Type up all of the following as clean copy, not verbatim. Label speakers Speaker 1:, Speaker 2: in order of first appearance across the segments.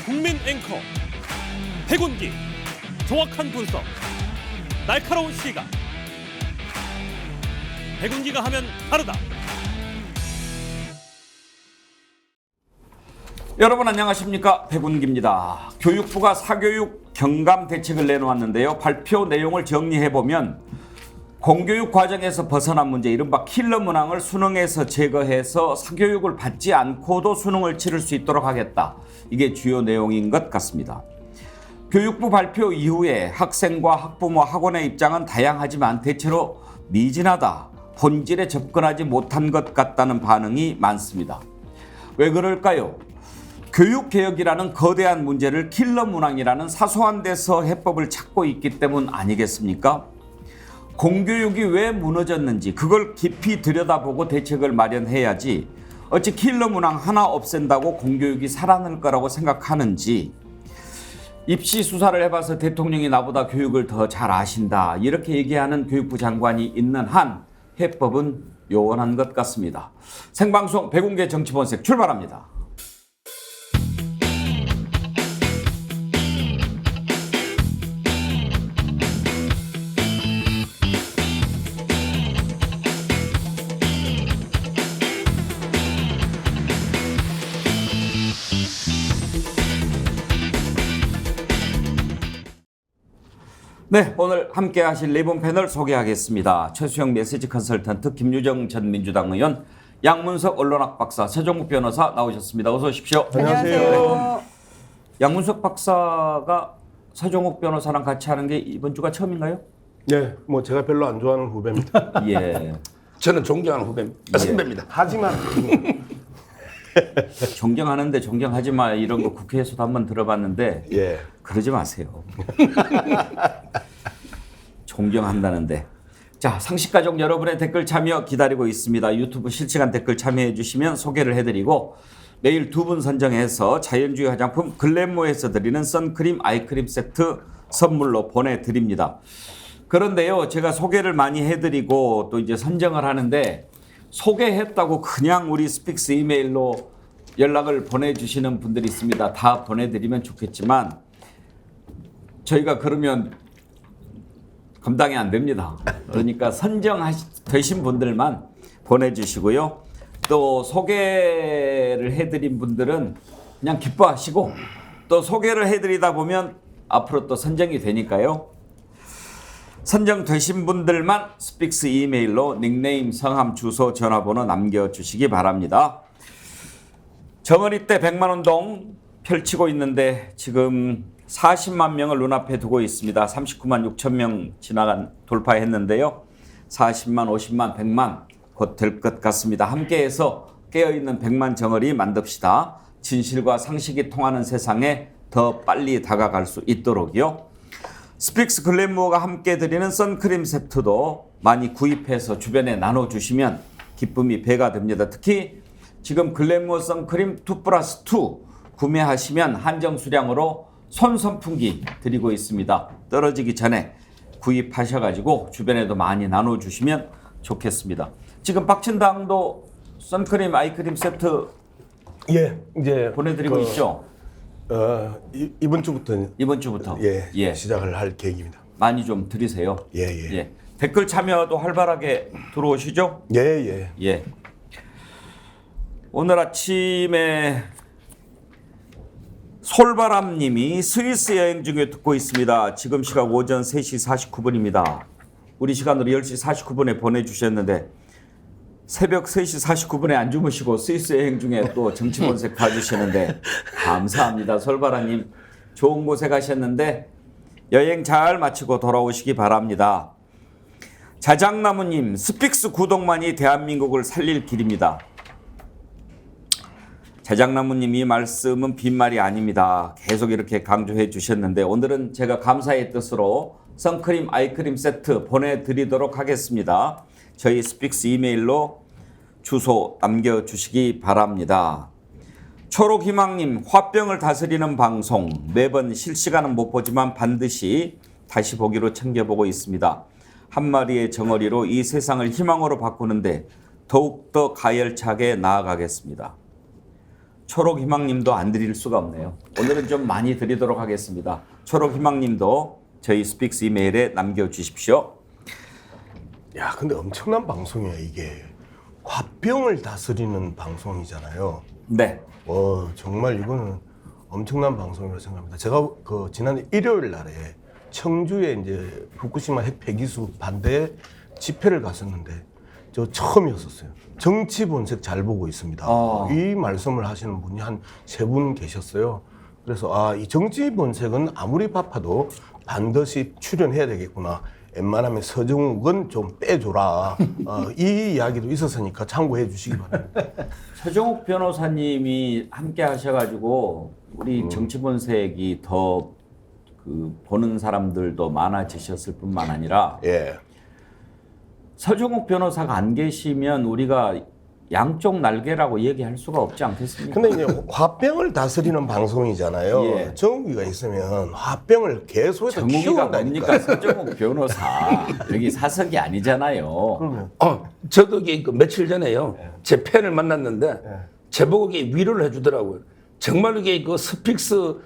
Speaker 1: 국민 앵커 백운기, 정확한 분석, 날카로운 시각. 백운기가 하면 다르다.
Speaker 2: 여러분 안녕하십니까, 백운기입니다. 교육부가 사교육 경감 대책을 내놓았는데요. 발표 내용을 정리해보면 공교육 과정에서 벗어난 문제, 이른바 킬러 문항을 수능에서 제거해서 사교육을 받지 않고도 수능을 치를 수 있도록 하겠다. 이게 주요 내용인 것 같습니다. 교육부 발표 이후에 학생과 학부모, 학원의 입장은 다양하지만 대체로 미진하다, 본질에 접근하지 못한 것 같다는 반응이 많습니다. 왜 그럴까요? 교육개혁이라는 거대한 문제를 킬러 문항이라는 사소한 데서 해법을 찾고 있기 때문 아니겠습니까? 공교육이 왜 무너졌는지 그걸 깊이 들여다보고 대책을 마련해야지, 어찌 킬러 문항 하나 없앤다고 공교육이 살아날 거라고 생각하는지, 입시 수사를 해봐서 대통령이 나보다 교육을 더 잘 아신다 이렇게 얘기하는 교육부 장관이 있는 한 해법은 요원한 것 같습니다. 생방송 백운기 정치본색 출발합니다. 네, 오늘 함께 하실 네 분 패널 소개하겠습니다. 최수영 메시지 컨설턴트, 김유정 전 민주당 의원, 양문석 언론학 박사, 최종국 변호사 나오셨습니다. 어서 오십시오.
Speaker 3: 안녕하세요.
Speaker 2: 양문석 박사가 최종국 변호사랑 같이 하는 게 이번 주가 처음인가요?
Speaker 3: 네, 뭐 제가 별로 안 좋아하는 후배입니다.
Speaker 2: 예.
Speaker 4: 저는 존경하는 후배입니다. 선배입니다.
Speaker 3: 하지만
Speaker 2: 존경하는데 존경하지 마 이런 거 국회에서도 한번 들어봤는데
Speaker 3: 예,
Speaker 2: 그러지 마세요. 존경한다는데. 자, 상식가족 여러분의 댓글 참여 기다리고 있습니다. 유튜브 실시간 댓글 참여해 주시면 소개를 해드리고 매일 두 분 선정해서 자연주의 화장품 글램모에서 드리는 선크림, 아이크림 세트 선물로 보내드립니다. 그런데요, 제가 소개를 많이 해드리고 또 이제 선정을 하는데 소개했다고 그냥 우리 스픽스 이메일로 연락을 보내주시는 분들이 있습니다. 다 보내드리면 좋겠지만 저희가 그러면 감당이 안 됩니다. 그러니까 선정되신 분들만 보내주시고요. 또 소개를 해드린 분들은 그냥 기뻐하시고 또 소개를 해드리다 보면 앞으로 또 선정이 되니까요. 선정되신 분들만 스픽스 이메일로 닉네임, 성함, 주소, 전화번호 남겨주시기 바랍니다. 정어리 때 100만 운동 펼치고 있는데 지금 40만 명을 눈앞에 두고 있습니다. 39만 6천 명 돌파했는데요. 40만, 50만, 100만 곧 될 것 같습니다. 함께해서 깨어있는 100만 정어리 만듭시다. 진실과 상식이 통하는 세상에 더 빨리 다가갈 수 있도록요. 스픽스 글램모어가 함께 드리는 선크림 세트도 많이 구입해서 주변에 나눠주시면 기쁨이 배가 됩니다. 특히 지금 글램모어 선크림 2+2 구매하시면 한정 수량으로 손 선풍기 드리고 있습니다. 떨어지기 전에 구입하셔가지고 주변에도 많이 나눠주시면 좋겠습니다. 지금 박친당도 선크림, 아이크림 세트
Speaker 3: 예, 이제
Speaker 2: 보내드리고 있죠?
Speaker 3: 이번 주부터
Speaker 2: 이번 주부터
Speaker 3: 예, 시작을 할 계획입니다.
Speaker 2: 많이 좀 드리세요.
Speaker 3: 예.
Speaker 2: 댓글 참여도 활발하게 들어오시죠?
Speaker 3: 예.
Speaker 2: 오늘 아침에 솔바람님이 스위스 여행 중에 듣고 있습니다. 지금 시각 오전 3시 49분입니다. 우리 시간으로 10시 49분에 보내주셨는데 새벽 3시 49분에 안 주무시고 스위스 여행 중에 또 정치본색 봐주시는데 감사합니다. 솔바라님 좋은 곳에 가셨는데 여행 잘 마치고 돌아오시기 바랍니다. 자작나무님, 스픽스 구독만이 대한민국을 살릴 길입니다. 자작나무님, 이 말씀은 빈말이 아닙니다. 계속 이렇게 강조해 주셨는데 오늘은 제가 감사의 뜻으로 선크림, 아이크림 세트 보내드리도록 하겠습니다. 저희 스픽스 이메일로 주소 남겨주시기 바랍니다. 초록희망님, 화병을 다스리는 방송 매번 실시간은 못 보지만 반드시 다시 보기로 챙겨보고 있습니다. 한 마리의 정어리로 이 세상을 희망으로 바꾸는데 더욱더 가열차게 나아가겠습니다. 초록희망님도 안 드릴 수가 없네요. 오늘은 좀 많이 드리도록 하겠습니다. 초록희망님도 저희 스픽스 이메일에 남겨주십시오.
Speaker 3: 야, 근데 엄청난 방송이야 이게. 화병을 다스리는 방송이잖아요.
Speaker 2: 네.
Speaker 3: 정말 이거는 엄청난 방송이라고 생각합니다. 제가 그 지난 일요일 날에 청주에 이제 후쿠시마 핵 폐기수 반대 집회를 갔었는데 저 처음이었었어요. 정치 본색 잘 보고 있습니다. 이 말씀을 하시는 분이 한 3분 계셨어요. 그래서 이 정치 본색은 아무리 바빠도 반드시 출연해야 되겠구나. 웬만하면 서정욱은 좀 빼줘라. 이 이야기도 있었으니까 참고해 주시기 바랍니다.
Speaker 2: 서정욱 변호사님이 함께 하셔가지고 우리 정치 본색이 더 보는 사람들도 많아지셨을 뿐만 아니라
Speaker 3: 예.
Speaker 2: 서정욱 변호사가 안 계시면 우리가 양쪽 날개라고 얘기할 수가 없지 않겠습니까?
Speaker 3: 근데 이제 화병을 다스리는 방송이잖아요.
Speaker 2: 예.
Speaker 3: 정우기가 있으면 화병을 계속해서
Speaker 2: 정우기가
Speaker 3: 키운다니까.
Speaker 2: 뭡니까? 서정욱 변호사 여기 사석이 아니잖아요.
Speaker 4: 저도 이게 그 며칠 전에요. 제 팬을 만났는데 제보고 이게 위로를 해주더라고요. 정말 이게 그 스픽스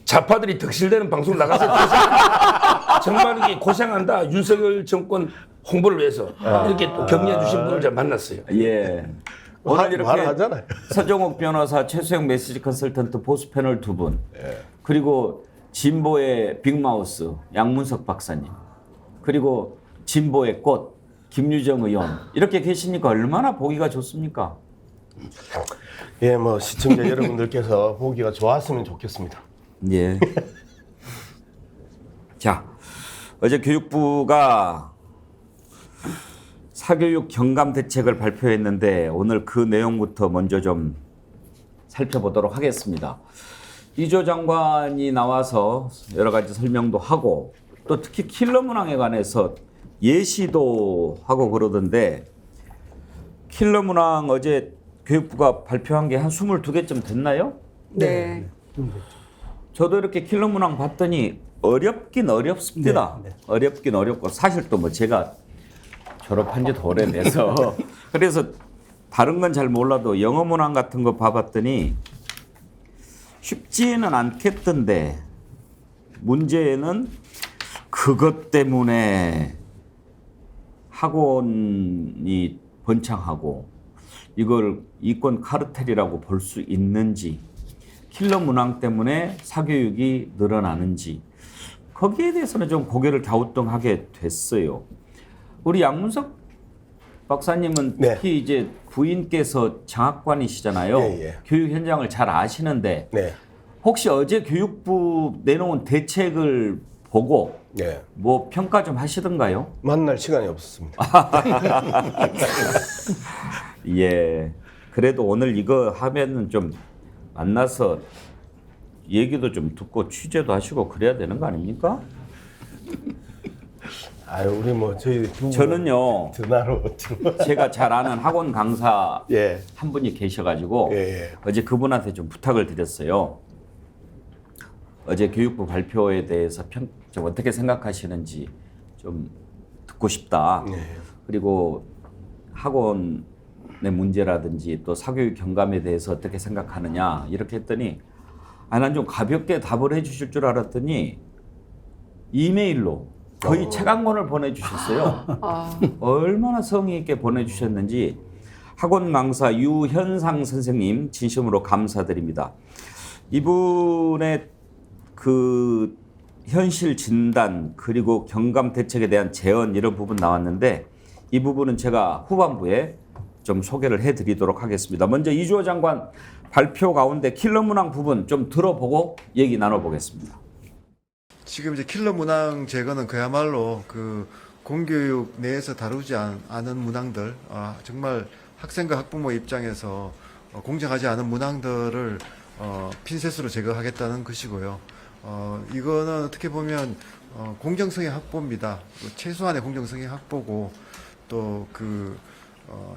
Speaker 4: 좌파들이 덕실되는 방송 나가서 정말 이게 고생한다. 윤석열 정권 홍보를 위해서 이렇게 또 격려해 주신 분을 제가 만났어요.
Speaker 2: 예. 오늘 이렇게
Speaker 3: 말하잖아요.
Speaker 2: 서정욱 변호사, 최수영 메시지 컨설턴트 보수 패널 2분, 그리고 진보의 빅마우스 양문석 박사님, 그리고 진보의 꽃 김유정 의원 이렇게 계시니까 얼마나 보기가 좋습니까?
Speaker 3: 예, 뭐 시청자 여러분들께서 보기가 좋았으면 좋겠습니다.
Speaker 2: 예. 자, 어제 교육부가 사교육 경감 대책을 발표했는데 오늘 그 내용부터 먼저 좀 살펴보도록 하겠습니다. 이조 장관이 나와서 여러 가지 설명도 하고 또 특히 킬러 문항에 관해서 예시도 하고 그러던데 킬러 문항 어제 교육부가 발표한 게 한 22개쯤 됐나요?
Speaker 5: 네.
Speaker 2: 저도 이렇게 킬러 문항 봤더니 어렵긴 어렵습니다. 어렵긴 어렵고 사실 또 뭐 제가 졸업한 지도 오래돼서 그래서 다른 건 잘 몰라도 영어 문항 같은 거 봐봤더니 쉽지는 않겠던데 문제는 그것 때문에 학원이 번창하고 이걸 이권 카르텔이라고 볼 수 있는지 킬러 문항 때문에 사교육이 늘어나는지 거기에 대해서는 좀 고개를 갸우뚱하게 됐어요. 우리 양문석 박사님은
Speaker 3: 네.
Speaker 2: 특히 이제 부인께서 장학관이시잖아요.
Speaker 3: 예.
Speaker 2: 교육 현장을 잘 아시는데
Speaker 3: 네.
Speaker 2: 혹시 어제 교육부 내놓은 대책을 보고
Speaker 3: 네.
Speaker 2: 뭐 평가 좀 하시던가요?
Speaker 3: 만날 시간이 없었습니다.
Speaker 2: 예. 그래도 오늘 이거 하면은 좀 만나서 얘기도 좀 듣고 취재도 하시고 그래야 되는 거 아닙니까?
Speaker 3: 아유, 우리 뭐 저희 두 분
Speaker 2: 저는요.
Speaker 3: 전화로
Speaker 2: 제가 잘 아는 학원 강사
Speaker 3: 예.
Speaker 2: 한 분이 계셔가지고
Speaker 3: 예.
Speaker 2: 어제 그분한테 좀 부탁을 드렸어요. 어제 교육부 발표에 대해서 좀 어떻게 생각하시는지 좀 듣고 싶다. 그리고 학원의 문제라든지 또 사교육 경감에 대해서 어떻게 생각하느냐 이렇게 했더니 난 좀 가볍게 답을 해주실 줄 알았더니 이메일로 거의 책 한 권을 보내주셨어요. 얼마나 성의 있게 보내주셨는지 학원 강사 유현상 선생님 진심으로 감사드립니다. 이분의 그 현실 진단 그리고 경감 대책에 대한 제언 이런 부분 나왔는데 이 부분은 제가 후반부에 좀 소개를 해드리도록 하겠습니다. 먼저 이주호 장관 발표 가운데 킬러 문항 부분 좀 들어보고 얘기 나눠보겠습니다.
Speaker 6: 지금 이제 킬러 문항 제거는 그야말로 그 공교육 내에서 다루지 않은 문항들, 정말 학생과 학부모 입장에서 공정하지 않은 문항들을 핀셋으로 제거하겠다는 것이고요. 이거는 어떻게 보면 공정성의 확보입니다. 최소한의 공정성의 확보고 또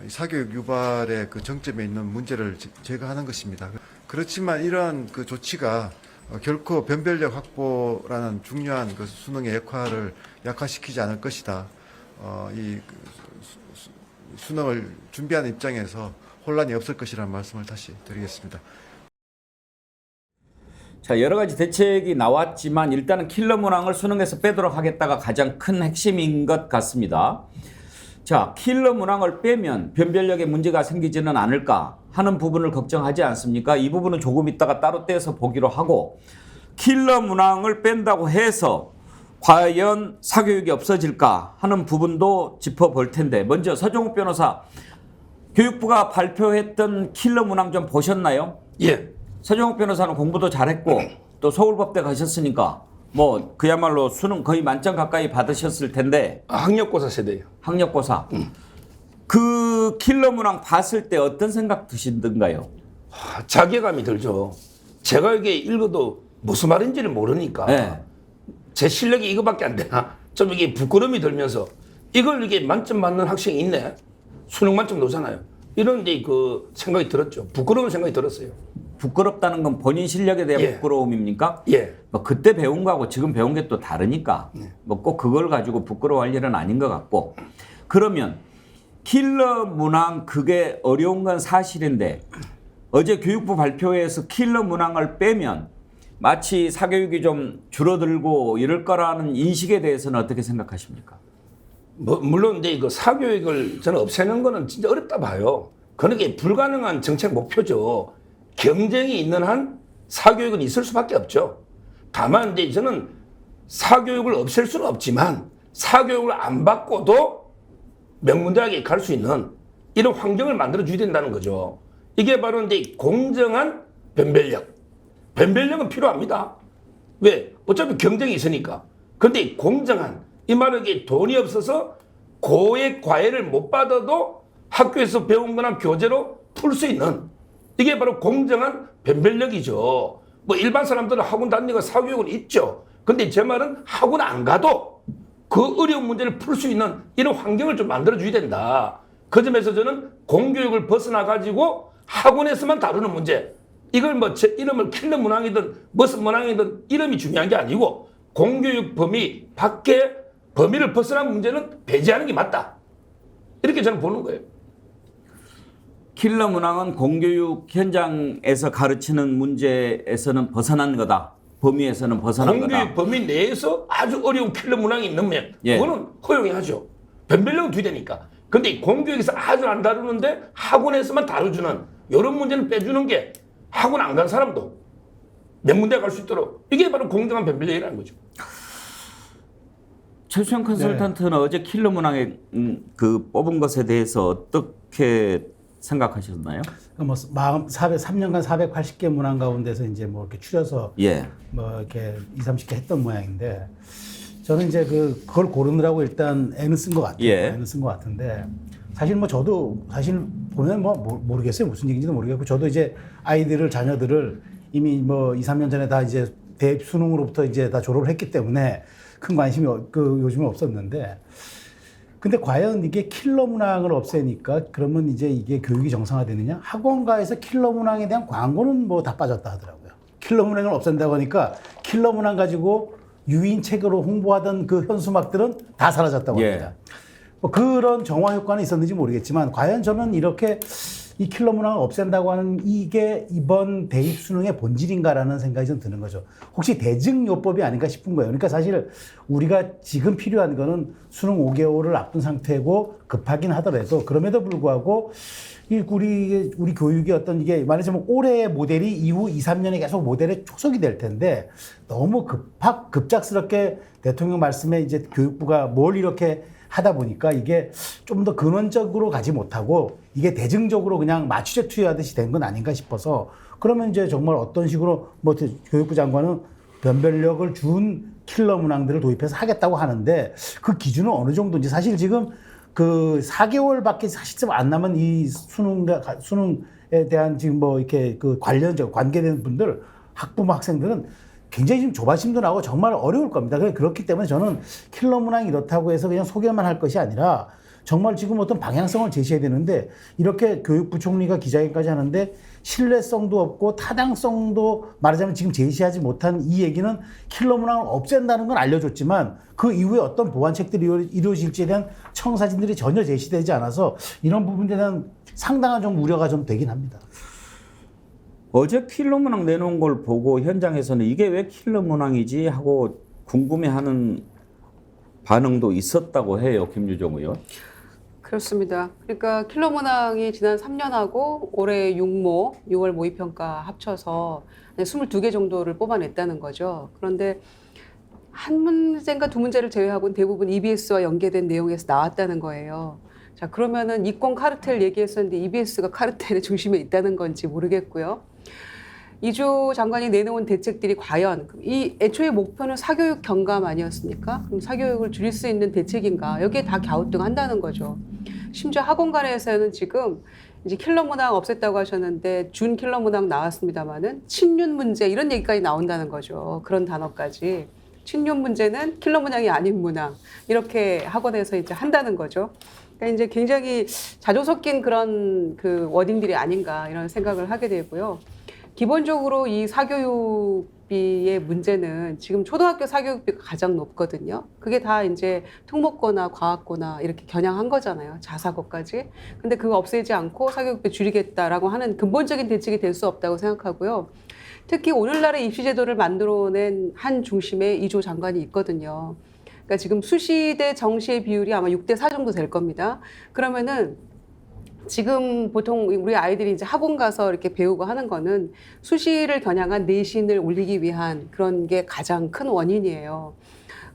Speaker 6: 이 사교육 유발의 그 정점에 있는 문제를 제거하는 것입니다. 그렇지만 이러한 그 조치가 결코 변별력 확보라는 중요한 그 수능의 역할을 약화시키지 않을 것이다. 수능을 준비하는 입장에서 혼란이 없을 것이라는 말씀을 다시 드리겠습니다.
Speaker 2: 자, 여러 가지 대책이 나왔지만 일단은 킬러 문항을 수능에서 빼도록 하겠다가 가장 큰 핵심인 것 같습니다. 자, 킬러 문항을 빼면 변별력에 문제가 생기지는 않을까 하는 부분을 걱정하지 않습니까? 이 부분은 조금 있다가 따로 떼서 보기로 하고, 킬러 문항을 뺀다고 해서 과연 사교육이 없어질까 하는 부분도 짚어볼 텐데, 먼저 서정욱 변호사, 교육부가 발표했던 킬러 문항 좀 보셨나요?
Speaker 4: 예.
Speaker 2: 서정욱 변호사는 공부도 잘했고 또 서울법대 가셨으니까 뭐 그야말로 수능 거의 만점 가까이 받으셨을 텐데,
Speaker 4: 학력고사 세대예요.
Speaker 2: 학력고사. 그 킬러 문항 봤을 때 어떤 생각 드시던가요?
Speaker 4: 자괴감이 들죠. 제가 이게 읽어도 무슨 말인지를 모르니까
Speaker 2: 네.
Speaker 4: 제 실력이 이거밖에 안 되나? 좀 이게 부끄러움이 들면서 이걸 이게 만점 맞는 학생이 있네? 수능 만점 놓잖아요. 이런 이제 그 생각이 들었죠. 부끄러운 생각이 들었어요.
Speaker 2: 부끄럽다는 건 본인 실력에 대한
Speaker 4: 예.
Speaker 2: 부끄러움입니까?
Speaker 4: 예.
Speaker 2: 뭐 그때 배운 거하고 지금 배운 게 또 다르니까 뭐 꼭 그걸 가지고 부끄러워할 일은 아닌 것 같고, 그러면 킬러 문항 그게 어려운 건 사실인데 어제 교육부 발표에서 킬러 문항을 빼면 마치 사교육이 좀 줄어들고 이럴 거라는 인식에 대해서는 어떻게 생각하십니까?
Speaker 4: 뭐 물론 이제 그 사교육을 저는 없애는 거는 진짜 어렵다 봐요. 그러게 불가능한 정책 목표죠. 경쟁이 있는 한 사교육은 있을 수밖에 없죠. 다만 이제 저는 사교육을 없앨 수는 없지만 사교육을 안 받고도 명문대학에 갈 수 있는 이런 환경을 만들어 줘야 된다는 거죠. 이게 바로 이제 공정한 변별력. 변별력은 필요합니다. 왜? 어차피 경쟁이 있으니까. 근데 공정한, 이 말은 이게 돈이 없어서 고액 과외를 못 받아도 학교에서 배운 거나 교재로 풀 수 있는, 이게 바로 공정한 변별력이죠. 뭐 일반 사람들은 학원 다니니까 사교육은 있죠. 근데 제 말은 학원 안 가도 그 어려운 문제를 풀 수 있는 이런 환경을 좀 만들어줘야 된다. 그 점에서 저는 공교육을 벗어나가지고 학원에서만 다루는 문제, 이걸 뭐 제 이름을 킬러 문항이든 무슨 문항이든 이름이 중요한 게 아니고 공교육 범위 밖에 범위를 벗어난 문제는 배제하는 게 맞다. 이렇게 저는 보는 거예요.
Speaker 2: 킬러 문항은 공교육 현장에서 가르치는 문제에서는 벗어난 거다. 범위에서는 벗어난 거다.
Speaker 4: 공교육 범위 내에서 아주 어려운 킬러 문항이 있는
Speaker 2: 예.
Speaker 4: 그거는 허용해야죠. 변별력은 뒤 되니까. 근데 공교육에서 아주 안 다루는데 학원에서만 다뤄주는 이런 문제는 빼주는 게 학원 안 간 사람도 명문대 갈 수 있도록, 이게 바로 공정한 변별력이라는 거죠.
Speaker 2: 최수영 컨설턴트는 어제 킬러 문항에 그 뽑은 것에 대해서 어떻게 생각하셨나요?
Speaker 5: 뭐 3년간 480개 문항 가운데서 이제 뭐 이렇게 추려서
Speaker 2: 예.
Speaker 5: 뭐 이렇게 20, 30개 했던 모양인데, 저는 이제 그걸 고르느라고 일단 애는 쓴 것 같아요.
Speaker 2: 예.
Speaker 5: 애는 쓴 것 같은데, 사실 뭐 저도 사실 보면 뭐 모르겠어요. 무슨 얘기인지도 모르겠고, 저도 이제 자녀들을 이미 뭐 2, 3년 전에 다 이제 대입 수능으로부터 이제 다 졸업을 했기 때문에 큰 관심이 요즘은 없었는데, 근데 과연 이게 킬러 문항을 없애니까 그러면 이제 이게 교육이 정상화되느냐? 학원가에서 킬러 문항에 대한 광고는 뭐 다 빠졌다 하더라고요. 킬러 문항을 없앤다고 하니까 킬러 문항 가지고 유인책으로 홍보하던 그 현수막들은 다 사라졌다고 합니다. 뭐 그런 정화 효과는 있었는지 모르겠지만, 과연 저는 이렇게 이 킬러 문항을 없앤다고 하는 이게 이번 대입 수능의 본질인가라는 생각이 좀 드는 거죠. 혹시 대증요법이 아닌가 싶은 거예요. 그러니까 사실 우리가 지금 필요한 거는 수능 5개월을 앞둔 상태고 급하긴 하더라도, 그럼에도 불구하고 우리 교육의 어떤 이게 말하자면 올해의 모델이 이후 2, 3년에 계속 모델에 초석이 될 텐데, 너무 급작스럽게 대통령 말씀에 이제 교육부가 뭘 이렇게 하다 보니까 이게 좀 더 근원적으로 가지 못하고 이게 대증적으로 그냥 마취제 투여하듯이 된 건 아닌가 싶어서, 그러면 이제 정말 어떤 식으로 뭐 교육부 장관은 변별력을 준 킬러 문항들을 도입해서 하겠다고 하는데, 그 기준은 어느 정도인지, 사실 지금 그 4개월밖에 사실상 안 남은 이 수능에 대한 지금 뭐 이렇게 그 관계된 분들, 학부모 학생들은 굉장히 지금 조바심도 나고 정말 어려울 겁니다. 그렇기 때문에 저는 킬러 문항이 이렇다고 해서 그냥 소개만 할 것이 아니라 정말 지금 어떤 방향성을 제시해야 되는데, 이렇게 교육부 총리가 기자회견까지 하는데 신뢰성도 없고 타당성도 말하자면 지금 제시하지 못한 이 얘기는 킬러 문항을 없앤다는 건 알려줬지만 그 이후에 어떤 보완책들이 이루어질지에 대한 청사진들이 전혀 제시되지 않아서 이런 부분에 대한 상당한 좀 우려가 좀 되긴 합니다.
Speaker 2: 어제 킬러 문항 내놓은 걸 보고 현장에서는 이게 왜 킬러 문항이지 하고 궁금해하는 반응도 있었다고 해요. 김유정 의원.
Speaker 7: 그렇습니다. 그러니까 킬러 문항이 지난 3년하고 올해 6월 모의평가 합쳐서 22개 정도를 뽑아냈다는 거죠. 그런데 한 문제인가 두 문제를 제외하고는 대부분 EBS와 연계된 내용에서 나왔다는 거예요. 자, 그러면은 이권 카르텔 얘기했었는데 EBS가 카르텔의 중심에 있다는 건지 모르겠고요. 이조 장관이 내놓은 대책들이 과연 이 애초에 목표는 사교육 경감 아니었습니까? 그럼 사교육을 줄일 수 있는 대책인가? 여기에 다 갸우뚱한다는 거죠. 심지어 학원 간에서는 지금 이제 킬러 문항 없앴다고 하셨는데 준 킬러 문항 나왔습니다만은 친윤 문제 이런 얘기까지 나온다는 거죠. 그런 단어까지. 친윤 문제는 킬러 문항이 아닌 문항 이렇게 학원에서 이제 한다는 거죠. 그러니까 이제 굉장히 자조 섞인 그런 그 워딩들이 아닌가 이런 생각을 하게 되고요. 기본적으로 이 사교육비의 문제는 지금 초등학교 사교육비가 가장 높거든요. 그게 다 이제 특목고나 과학고나 이렇게 겨냥한 거잖아요. 자사고까지. 근데 그거 없애지 않고 사교육비 줄이겠다라고 하는 근본적인 대책이 될 수 없다고 생각하고요. 특히 오늘날의 입시제도를 만들어낸 한 중심에 이조 장관이 있거든요. 그러니까 지금 수시 대 정시의 비율이 아마 6대4 정도 될 겁니다. 그러면은 지금 보통 우리 아이들이 이제 학원 가서 이렇게 배우고 하는 거는 수시를 겨냥한 내신을 올리기 위한 그런 게 가장 큰 원인이에요.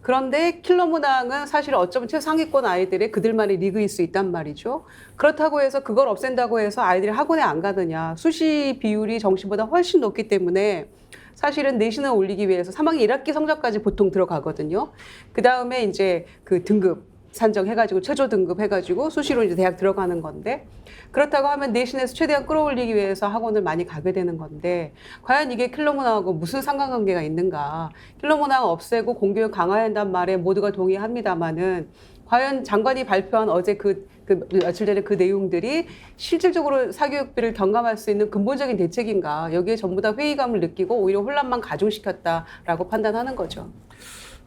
Speaker 7: 그런데 킬러 문항은 사실 어쩌면 최상위권 아이들의 그들만의 리그일 수 있단 말이죠. 그렇다고 해서 그걸 없앤다고 해서 아이들이 학원에 안 가느냐. 수시 비율이 정시보다 훨씬 높기 때문에 사실은 내신을 올리기 위해서 3학년 1학기 성적까지 보통 들어가거든요. 그 다음에 이제 그 등급 산정해가지고 최저 등급 해가지고 수시로 이제 대학 들어가는 건데 그렇다고 하면 내신에서 최대한 끌어올리기 위해서 학원을 많이 가게 되는 건데 과연 이게 킬러 문항하고 무슨 상관관계가 있는가? 킬러 문항 없애고 공교육 강화해야 한다는 말에 모두가 동의합니다만은 과연 장관이 발표한 어제 며칠 전에 그 내용들이 실질적으로 사교육비를 경감할 수 있는 근본적인 대책인가? 여기에 전부 다 회의감을 느끼고 오히려 혼란만 가중시켰다라고 판단하는 거죠.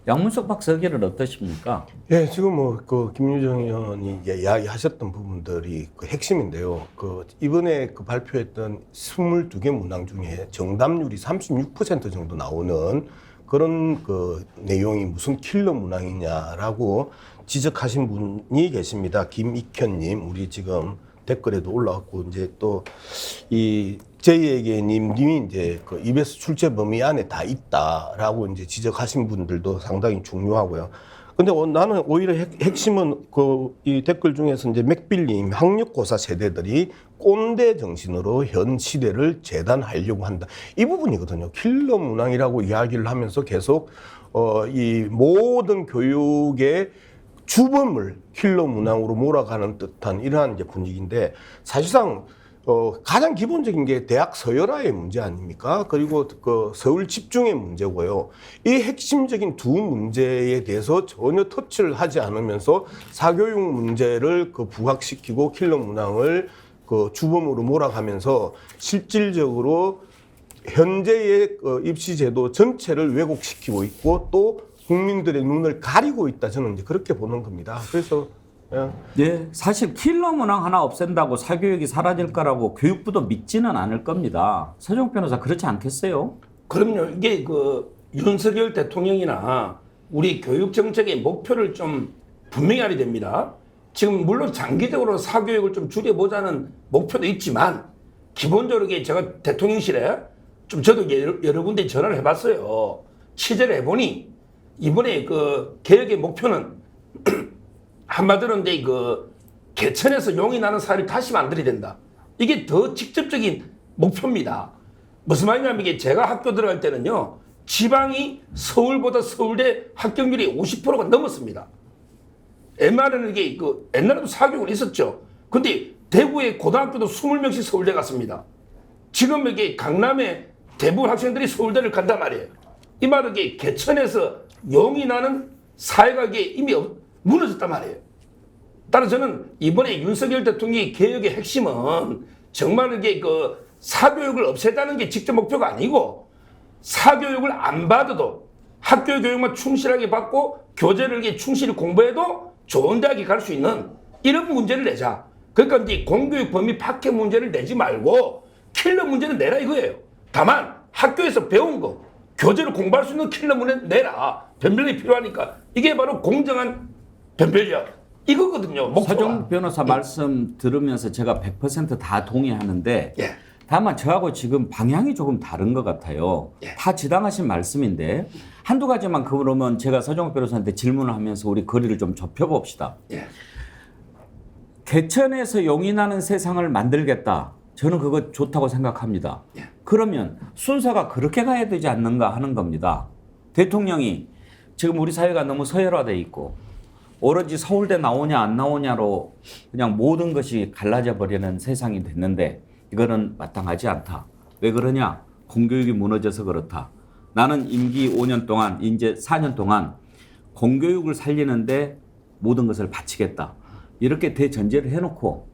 Speaker 2: 양문석 박사 의견은 어떠십니까?
Speaker 3: 예, 지금 뭐 그 김유정 의원이 이야기하셨던 부분들이 그 핵심인데요. 그 이번에 그 발표했던 22개 문항 중에 정답률이 36% 정도 나오는 그런 그 내용이 무슨 킬러 문항이냐라고 지적하신 분이 계십니다. 김익현님, 우리 지금 댓글에도 올라왔고 이제 또 이 제이에게님이 이제 그 EBS 출제 범위 안에 다 있다라고 이제 지적하신 분들도 상당히 중요하고요. 근데 나는 오히려 핵심은 그 이 댓글 중에서 이제 맥빌님 학력고사 세대들이 꼰대 정신으로 현 시대를 재단하려고 한다. 이 부분이거든요. 킬러 문항이라고 이야기를 하면서 계속 이 모든 교육의 주범을 킬러 문항으로 몰아가는 듯한 이러한 이제 분위기인데 사실상 가장 기본적인 게 대학 서열화의 문제 아닙니까? 그리고 그 서울 집중의 문제고요. 이 핵심적인 두 문제에 대해서 전혀 터치를 하지 않으면서 사교육 문제를 그 부각시키고 킬러 문항을 그 주범으로 몰아가면서 실질적으로 현재의 입시 제도 전체를 왜곡시키고 있고 또 국민들의 눈을 가리고 있다. 저는 이제 그렇게 보는 겁니다. 그래서
Speaker 2: 예, 사실 킬러 문항 하나 없앤다고 사교육이 사라질 거라고 교육부도 믿지는 않을 겁니다. 서정 변호사 그렇지 않겠어요?
Speaker 4: 그럼요. 이게 그 윤석열 대통령이나 우리 교육 정책의 목표를 좀 분명히 알아야 됩니다. 지금 물론 장기적으로 사교육을 좀 줄여보자는 목표도 있지만 기본적으로 제가 대통령실에 좀 저도 여러 군데 전화를 해봤어요. 취재를 해보니 이번에 그 개혁의 목표는 한마디로 이제 그 개천에서 용이 나는 사회를 다시 만들어야 된다. 이게 더 직접적인 목표입니다. 무슨 말이냐면 이게 제가 학교 들어갈 때는요, 지방이 서울보다 서울대 합격률이 50%가 넘었습니다. 옛날에는 이게 그 옛날에도 사교육은 있었죠. 근데 대구의 고등학교도 20명씩 서울대 갔습니다. 지금 이게 강남에 대부분 학생들이 서울대를 간단 말이에요. 이 말은 이게 개천에서 용이 나는 사회가 이게 이미 무너졌단 말이에요. 따라서 저는 이번에 윤석열 대통령의 개혁의 핵심은 정말 이게 그 사교육을 없애자는 게 직접 목표가 아니고 사교육을 안 받아도 학교 교육만 충실하게 받고 교재를 이렇게 충실히 공부해도 좋은 대학에 갈 수 있는 이런 문제를 내자. 그러니까 이제 공교육 범위 파괴 문제를 내지 말고 킬러 문제는 내라 이거예요. 다만 학교에서 배운 거 교재로 공부할 수 있는 킬러 문항 내라. 변별력이 필요하니까 이게 바로 공정한 변별력 이거거든요. 목표가.
Speaker 2: 서정 변호사 말씀 들으면서 제가 100%다 동의하는데
Speaker 4: 예.
Speaker 2: 다만 저하고 지금 방향이 조금 다른 것 같아요.
Speaker 4: 예.
Speaker 2: 다 지당하신 말씀인데 한두 가지만 그러면 제가 서정 변호사한테 질문을 하면서 우리 거리를 좀 좁혀봅시다.
Speaker 4: 예.
Speaker 2: 개천에서 용이 나는 세상을 만들겠다. 저는 그거 좋다고 생각합니다.
Speaker 4: 예.
Speaker 2: 그러면 순서가 그렇게 가야 되지 않는가 하는 겁니다. 대통령이 지금 우리 사회가 너무 서열화돼 있고 오로지 서울대 나오냐 안 나오냐로 그냥 모든 것이 갈라져 버리는 세상이 됐는데 이거는 마땅하지 않다. 왜 그러냐? 공교육이 무너져서 그렇다. 나는 임기 5년 동안 이제 4년 동안 공교육을 살리는데 모든 것을 바치겠다. 이렇게 대전제를 해놓고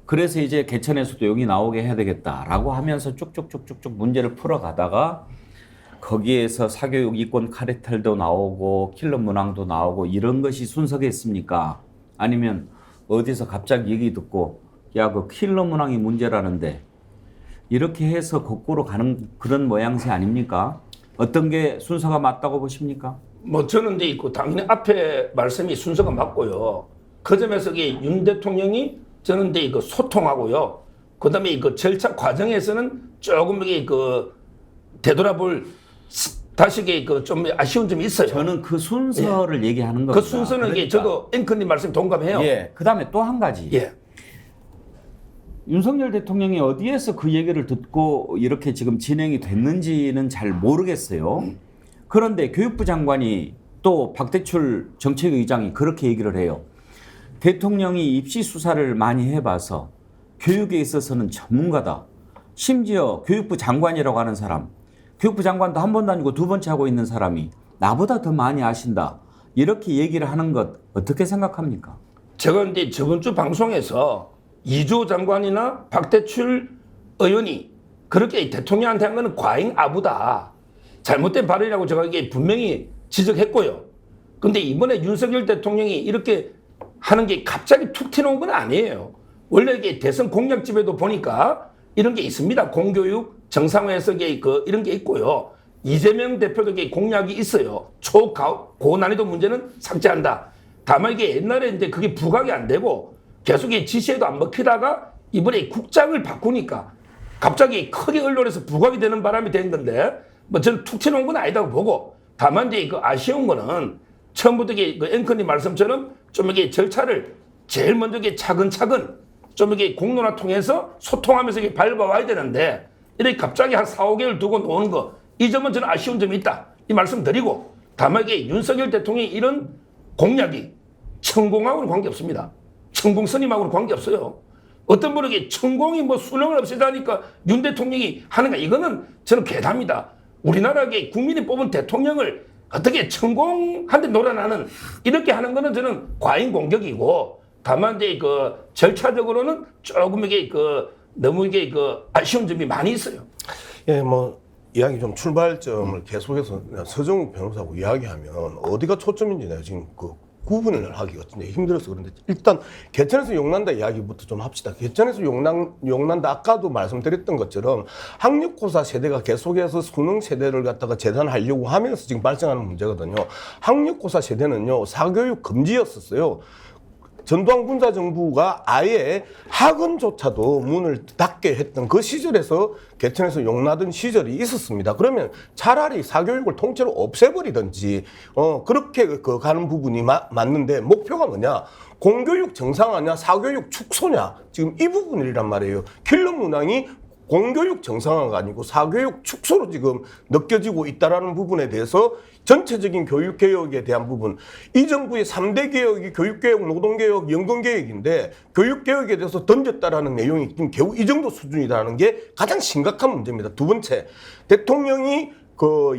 Speaker 2: 그래서 이제 개천에서도 용이 나오게 해야 되겠다라고 하면서 쭉쭉쭉쭉쭉 문제를 풀어가다가 거기에서 사교육 이권 카르텔도 나오고 킬러 문항도 나오고 이런 것이 순서겠습니까? 아니면 어디서 갑자기 얘기 듣고 야, 그 킬러 문항이 문제라는데 이렇게 해서 거꾸로 가는 그런 모양새 아닙니까? 어떤 게 순서가 맞다고 보십니까?
Speaker 4: 뭐 저는 데 있고 당연히 앞에 말씀이 순서가 맞고요. 그 점에서 윤 대통령이 저는 데 있고 소통하고요. 그다음에 이 절차 과정에서는 조금 이게 되돌아볼 다시 좀 아쉬운 점이 있어요.
Speaker 2: 저는 그 순서를 얘기하는 겁니다.
Speaker 4: 그 순서는 이게 저도 앵커님 말씀 동감해요.
Speaker 2: 예. 그다음에 또 한 가지.
Speaker 4: 예.
Speaker 2: 윤석열 대통령이 어디에서 그 얘기를 듣고 이렇게 지금 진행이 됐는지는 잘 모르겠어요. 그런데 교육부 장관이 또 박대출 정책의장이 그렇게 얘기를 해요. 대통령이 입시 수사를 많이 해봐서 교육에 있어서는 전문가다. 심지어 교육부 장관이라고 하는 사람, 교육부 장관도 한 번도 아니고 두 번째 하고 있는 사람이 나보다 더 많이 아신다. 이렇게 얘기를 하는 것 어떻게 생각합니까?
Speaker 4: 제가 이제 저번 주 방송에서 이조 장관이나 박대출 의원이 그렇게 대통령한테 한 거는 과잉 아부다. 잘못된 발언이라고 제가 이게 분명히 지적했고요. 근데 이번에 윤석열 대통령이 이렇게 하는 게 갑자기 툭 튀어나온 건 아니에요. 원래 이게 대선 공약집에도 보니까 이런 게 있습니다. 공교육 정상화에서 이런 게 있고요. 이재명 대표도 공약이 있어요. 고난이도 문제는 삭제한다. 다만 이게 옛날에 이제 그게 부각이 안 되고 계속 지시에도 안 먹히다가 이번에 국장을 바꾸니까 갑자기 크게 언론에서 부각이 되는 바람이 된 건데 뭐 저는 툭 튀어나온 건 아니다고 보고 다만 이제 아쉬운 거는 처음부터 앵커님 말씀처럼 좀 이게 절차를 제일 먼저 차근차근 좀 이게 공론화 통해서 소통하면서 밟아와야 되는데 이렇게 갑자기 한 4, 5개월 두고 노는 거 이 점은 저는 아쉬운 점이 있다. 이 말씀 드리고 다만 이게 윤석열 대통령이 이런 공약이 천공하고는 관계없습니다. 천공 스님하고는 관계없어요. 어떤 분에게 천공이 뭐 수능을 없애자니까 윤 대통령이 하는가 이거는 저는 괴담이다. 우리나라의 국민이 뽑은 대통령을 어떻게 천공한테 놀아나는 이렇게 하는 거는 저는 과잉 공격이고 다만 이제 절차적으로는 조금 이게 너무 이게 아쉬운 점이 많이 있어요.
Speaker 3: 예, 뭐 이야기 좀 출발점을 계속해서 서정욱 변호사하고 이야기하면 어디가 초점인지 내가 지금 구분을 하기가 굉장히 힘들어서 그런데 일단 개천에서 용난다 이야기부터 좀 합시다. 개천에서 용난다 아까도 말씀드렸던 것처럼 학력고사 세대가 계속해서 수능 세대를 갖다가 재단하려고 하면서 지금 발생하는 문제거든요. 학력고사 세대는요 사교육 금지였었어요. 전두환 군사정부가 아예 학원조차도 문을 닫게 했던 그 시절에서 개천에서 용나던 시절이 있었습니다. 그러면 차라리 사교육을 통째로 없애버리든지 그렇게 가는 부분이 맞는데 목표가 뭐냐? 공교육 정상화냐 사교육 축소냐? 지금 이 부분이란 말이에요. 킬러 문항이 공교육 정상화가 아니고 사교육 축소로 지금 느껴지고 있다는 부분에 대해서 전체적인 교육개혁에 대한 부분, 이 정부의 3대 개혁이 교육개혁, 노동개혁, 연금개혁인데 교육개혁에 대해서 던졌다라는 내용이 지금 겨우 이 정도 수준이라는 게 가장 심각한 문제입니다. 두 번째, 대통령이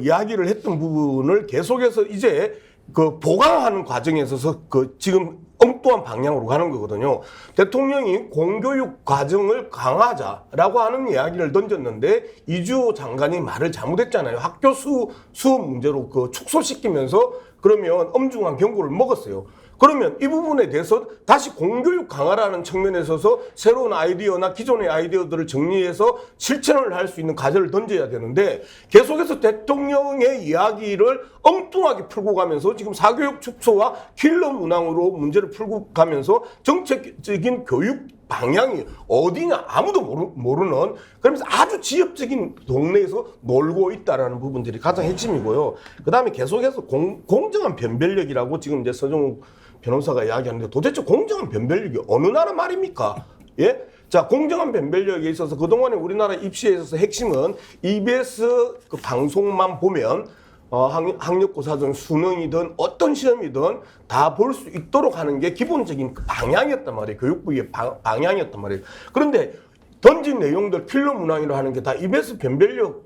Speaker 3: 이야기를 했던 부분을 계속해서 이제 보강하는 과정에 있어서 지금 엉뚱한 방향으로 가는 거거든요. 대통령이 공교육 과정을 강화하자라고 하는 이야기를 던졌는데 이주호 장관이 말을 잘못했잖아요. 학교 수업 문제로 축소시키면서 그러면 엄중한 경고를 먹었어요. 그러면 이 부분에 대해서 다시 공교육 강화라는 측면에 있어서 새로운 아이디어나 기존의 아이디어들을 정리해서 실천을 할 수 있는 과제를 던져야 되는데 계속해서 대통령의 이야기를 엉뚱하게 풀고 가면서 지금 사교육 축소와 킬러 문항으로 문제를 풀고 가면서 정책적인 교육 방향이 어디냐 아무도 모르는 그러면서 아주 지역적인 동네에서 놀고 있다라는 부분들이 가장 핵심이고요. 그다음에 계속해서 공정한 변별력이라고 지금 이제 서정욱 변호사가 이야기하는데 도대체 공정한 변별력이 어느 나라 말입니까? 예? 자, 공정한 변별력에 있어서 그동안에 우리나라 입시에 있어서 핵심은 EBS 그 방송만 보면 학력고사든 수능이든 어떤 시험이든 다 볼 수 있도록 하는 게 기본적인 방향이었단 말이에요. 교육부의 방향이었단 말이에요. 그런데 던진 내용들 필러 문항이라 하는 게 다 EBS 변별력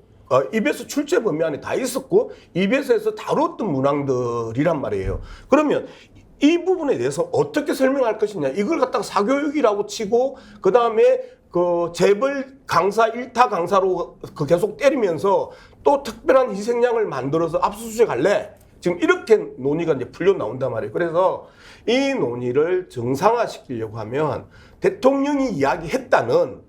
Speaker 3: EBS 출제 범위 안에 다 있었고 EBS에서 다뤘던 문항들이란 말이에요. 그러면 이 부분에 대해서 어떻게 설명할 것이냐. 이걸 갖다가 사교육이라고 치고 그다음에 그 재벌 강사 1타 강사로 그 계속 때리면서 또 특별한 희생양을 만들어서 압수수색할래? 지금 이렇게 논의가 이제 풀려 나온단 말이에요. 그래서 이 논의를 정상화시키려고 하면 대통령이 이야기했다는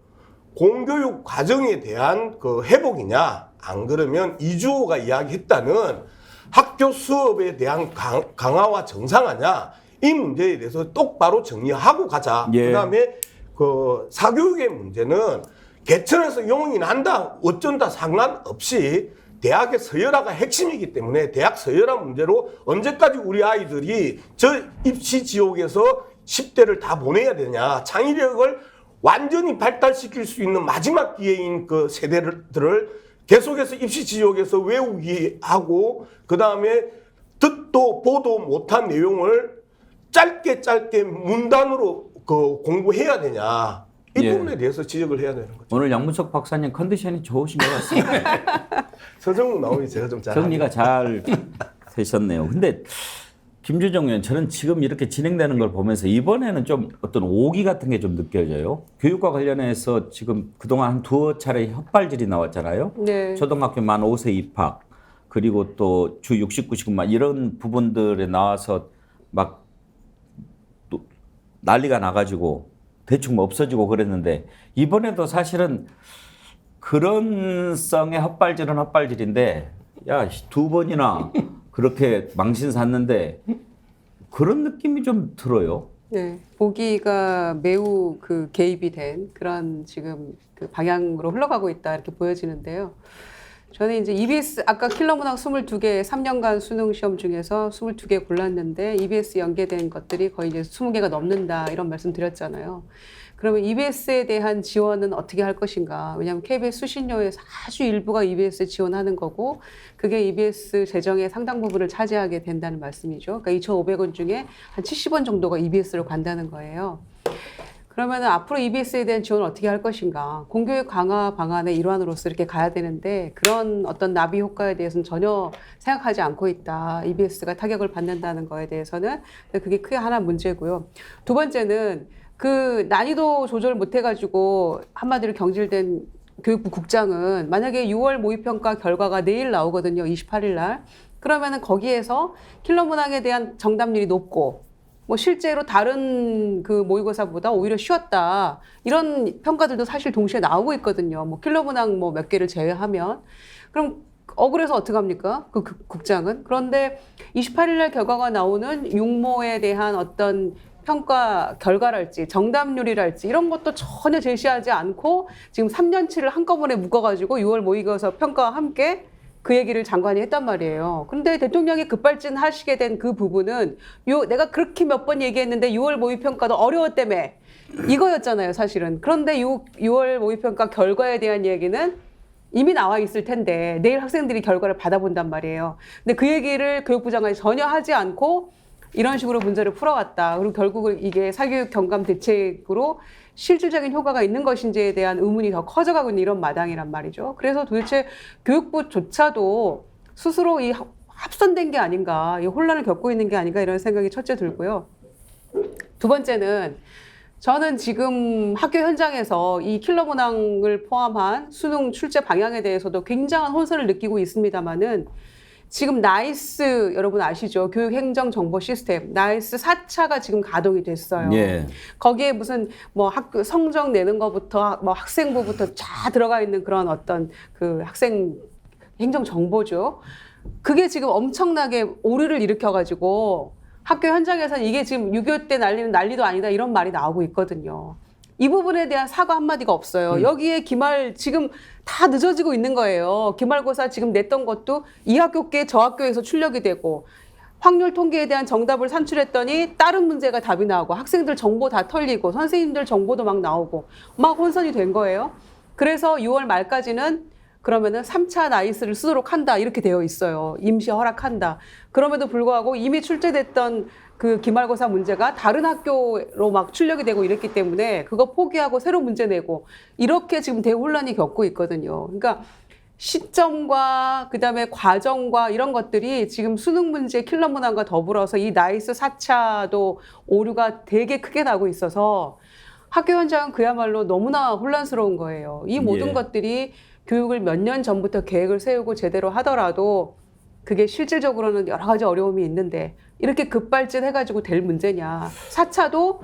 Speaker 3: 공교육 과정에 대한 그 회복이냐, 안 그러면 이주호가 이야기했다는 학교 수업에 대한 강화와 정상화냐, 이 문제에 대해서 똑바로 정리하고 가자.
Speaker 2: 예.
Speaker 3: 그다음에 그 사교육의 문제는 개천에서 용이 난다 어쩐다 상관없이 대학의 서열화가 핵심이기 때문에 대학 서열화 문제로 언제까지 우리 아이들이 저 입시 지옥에서 10대를 다 보내야 되냐. 창의력을 완전히 발달시킬 수 있는 마지막 기회인 그 세대들을 계속해서 입시 지옥에서 외우기 하고 그다음에 듣도 보도 못한 내용을 짧게 문단으로 그 공부해야 되냐. 이
Speaker 2: 예.
Speaker 3: 부분에 대해서 지적을 해야 되는 거죠.
Speaker 2: 오늘 양문석 박사님 컨디션이 좋으신 것 같습니다.
Speaker 3: 서정욱 나오니 제가 좀 잘.
Speaker 2: 정리가 잘 되셨네요. 근데 김주정 의원, 저는 지금 이렇게 진행되는 걸 보면서 이번에는 좀 어떤 오기 같은 게 좀 느껴져요. 교육과 관련해서 지금 그동안 한 두어 차례 헛발질이 나왔잖아요.
Speaker 7: 네.
Speaker 2: 초등학교 만 5세 입학, 그리고 또 주 69시간만 이런 부분들에 나와서 막 또 난리가 나가지고 대충 뭐 없어지고 그랬는데 이번에도 사실은 그런 성의 헛발질은 헛발질인데 야, 두 번이나 그렇게 망신 샀는데 그런 느낌이 좀 들어요.
Speaker 7: 네, 보기가 매우 그 개입이 된 그런 지금 그 방향으로 흘러가고 있다 이렇게 보여지는데요. 저는 이제 EBS 아까 킬러 문항 22개 3년간 수능 시험 중에서 22개 골랐는데 EBS 연계된 것들이 거의 이제 20개가 넘는다 이런 말씀 드렸잖아요. 그러면 EBS에 대한 지원은 어떻게 할 것인가? 왜냐하면 KBS 수신료에서 아주 일부가 EBS에 지원하는 거고 그게 EBS 재정의 상당 부분을 차지하게 된다는 말씀이죠. 그러니까 2,500원 중에 한 70원 정도가 EBS로 간다는 거예요. 그러면 앞으로 EBS에 대한 지원을 어떻게 할 것인가? 공교육 강화 방안의 일환으로서 이렇게 가야 되는데 그런 어떤 나비 효과에 대해서는 전혀 생각하지 않고 있다. EBS가 타격을 받는다는 거에 대해서는 그게 크게 하나 문제고요. 두 번째는 그 난이도 조절 못 해가지고 한마디로 경질된 교육부 국장은 만약에 6월 모의평가 결과가 내일 나오거든요. 28일 날. 그러면은 거기에서 킬러 문항에 대한 정답률이 높고 뭐 실제로 다른 그 모의고사보다 오히려 쉬웠다. 이런 평가들도 사실 동시에 나오고 있거든요. 뭐 킬러 문항 뭐 몇 개를 제외하면. 그럼 억울해서 어떡합니까? 그 국장은. 그런데 28일 날 결과가 나오는 육모에 대한 어떤 평가 결과랄지 정답률이랄지 이런 것도 전혀 제시하지 않고 지금 3년치를 한꺼번에 묶어가지고 6월 모의고사 평가와 함께 그 얘기를 장관이 했단 말이에요. 그런데 대통령이 급발진 하시게 된 그 부분은 내가 그렇게 몇 번 얘기했는데 6월 모의평가도 어려웠다며 이거였잖아요, 사실은. 그런데 6월 모의평가 결과에 대한 얘기는 이미 나와 있을 텐데 내일 학생들이 결과를 받아본단 말이에요. 근데 그 얘기를 교육부 장관이 전혀 하지 않고 이런 식으로 문제를 풀어왔다. 그리고 결국은 이게 사교육 경감 대책으로 실질적인 효과가 있는 것인지에 대한 의문이 더 커져가고 있는 이런 마당이란 말이죠. 그래서 도대체 교육부조차도 스스로 이 합선된 게 아닌가, 이 혼란을 겪고 있는 게 아닌가 이런 생각이 첫째 들고요. 두 번째는 저는 지금 학교 현장에서 이 킬러 문항을 포함한 수능 출제 방향에 대해서도 굉장한 혼선을 느끼고 있습니다만은 지금 나이스 여러분 아시죠? 교육행정정보 시스템 나이스 4차가 지금 가동이 됐어요.
Speaker 2: 예.
Speaker 7: 거기에 무슨 뭐 학교 성적 내는 것부터 뭐 학생부부터 다 들어가 있는 그런 어떤 그 학생 행정 정보죠. 그게 지금 엄청나게 오류를 일으켜가지고 학교 현장에서는 이게 지금 6.25 때 난리는 난리도 아니다 이런 말이 나오고 있거든요. 이 부분에 대한 사과 한마디가 없어요. 여기에 기말 지금 다 늦어지고 있는 거예요. 기말고사 지금 냈던 것도 이 학교께 저 학교에서 출력이 되고 확률 통계에 대한 정답을 산출했더니 다른 문제가 답이 나오고 학생들 정보 다 털리고 선생님들 정보도 막 나오고 막 혼선이 된 거예요. 그래서 6월 말까지는 그러면은 3차 나이스를 쓰도록 한다 이렇게 되어 있어요. 임시 허락한다. 그럼에도 불구하고 이미 출제됐던 그 기말고사 문제가 다른 학교로 막 출력이 되고 이랬기 때문에 그거 포기하고 새로 문제 내고 이렇게 지금 대혼란이 겪고 있거든요. 그러니까 시점과 그다음에 과정과 이런 것들이 지금 수능 문제 킬러 문항과 더불어서 이 나이스 4차도 오류가 되게 크게 나고 있어서 학교 현장은 그야말로 너무나 혼란스러운 거예요. 이 모든
Speaker 2: 예.
Speaker 7: 것들이 교육을 몇 년 전부터 계획을 세우고 제대로 하더라도 그게 실질적으로는 여러 가지 어려움이 있는데 이렇게 급발진해가지고 될 문제냐. 4차도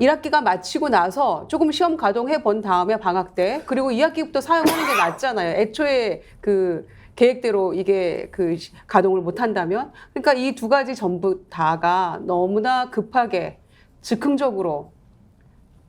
Speaker 7: 1학기가 마치고 나서 조금 시험 가동해 본 다음에 방학 때 그리고 2학기부터 사용하는 게 낫잖아요. 애초에 그 계획대로 이게 그 가동을 못 한다면. 그러니까 이 두 가지 전부 다가 너무나 급하게 즉흥적으로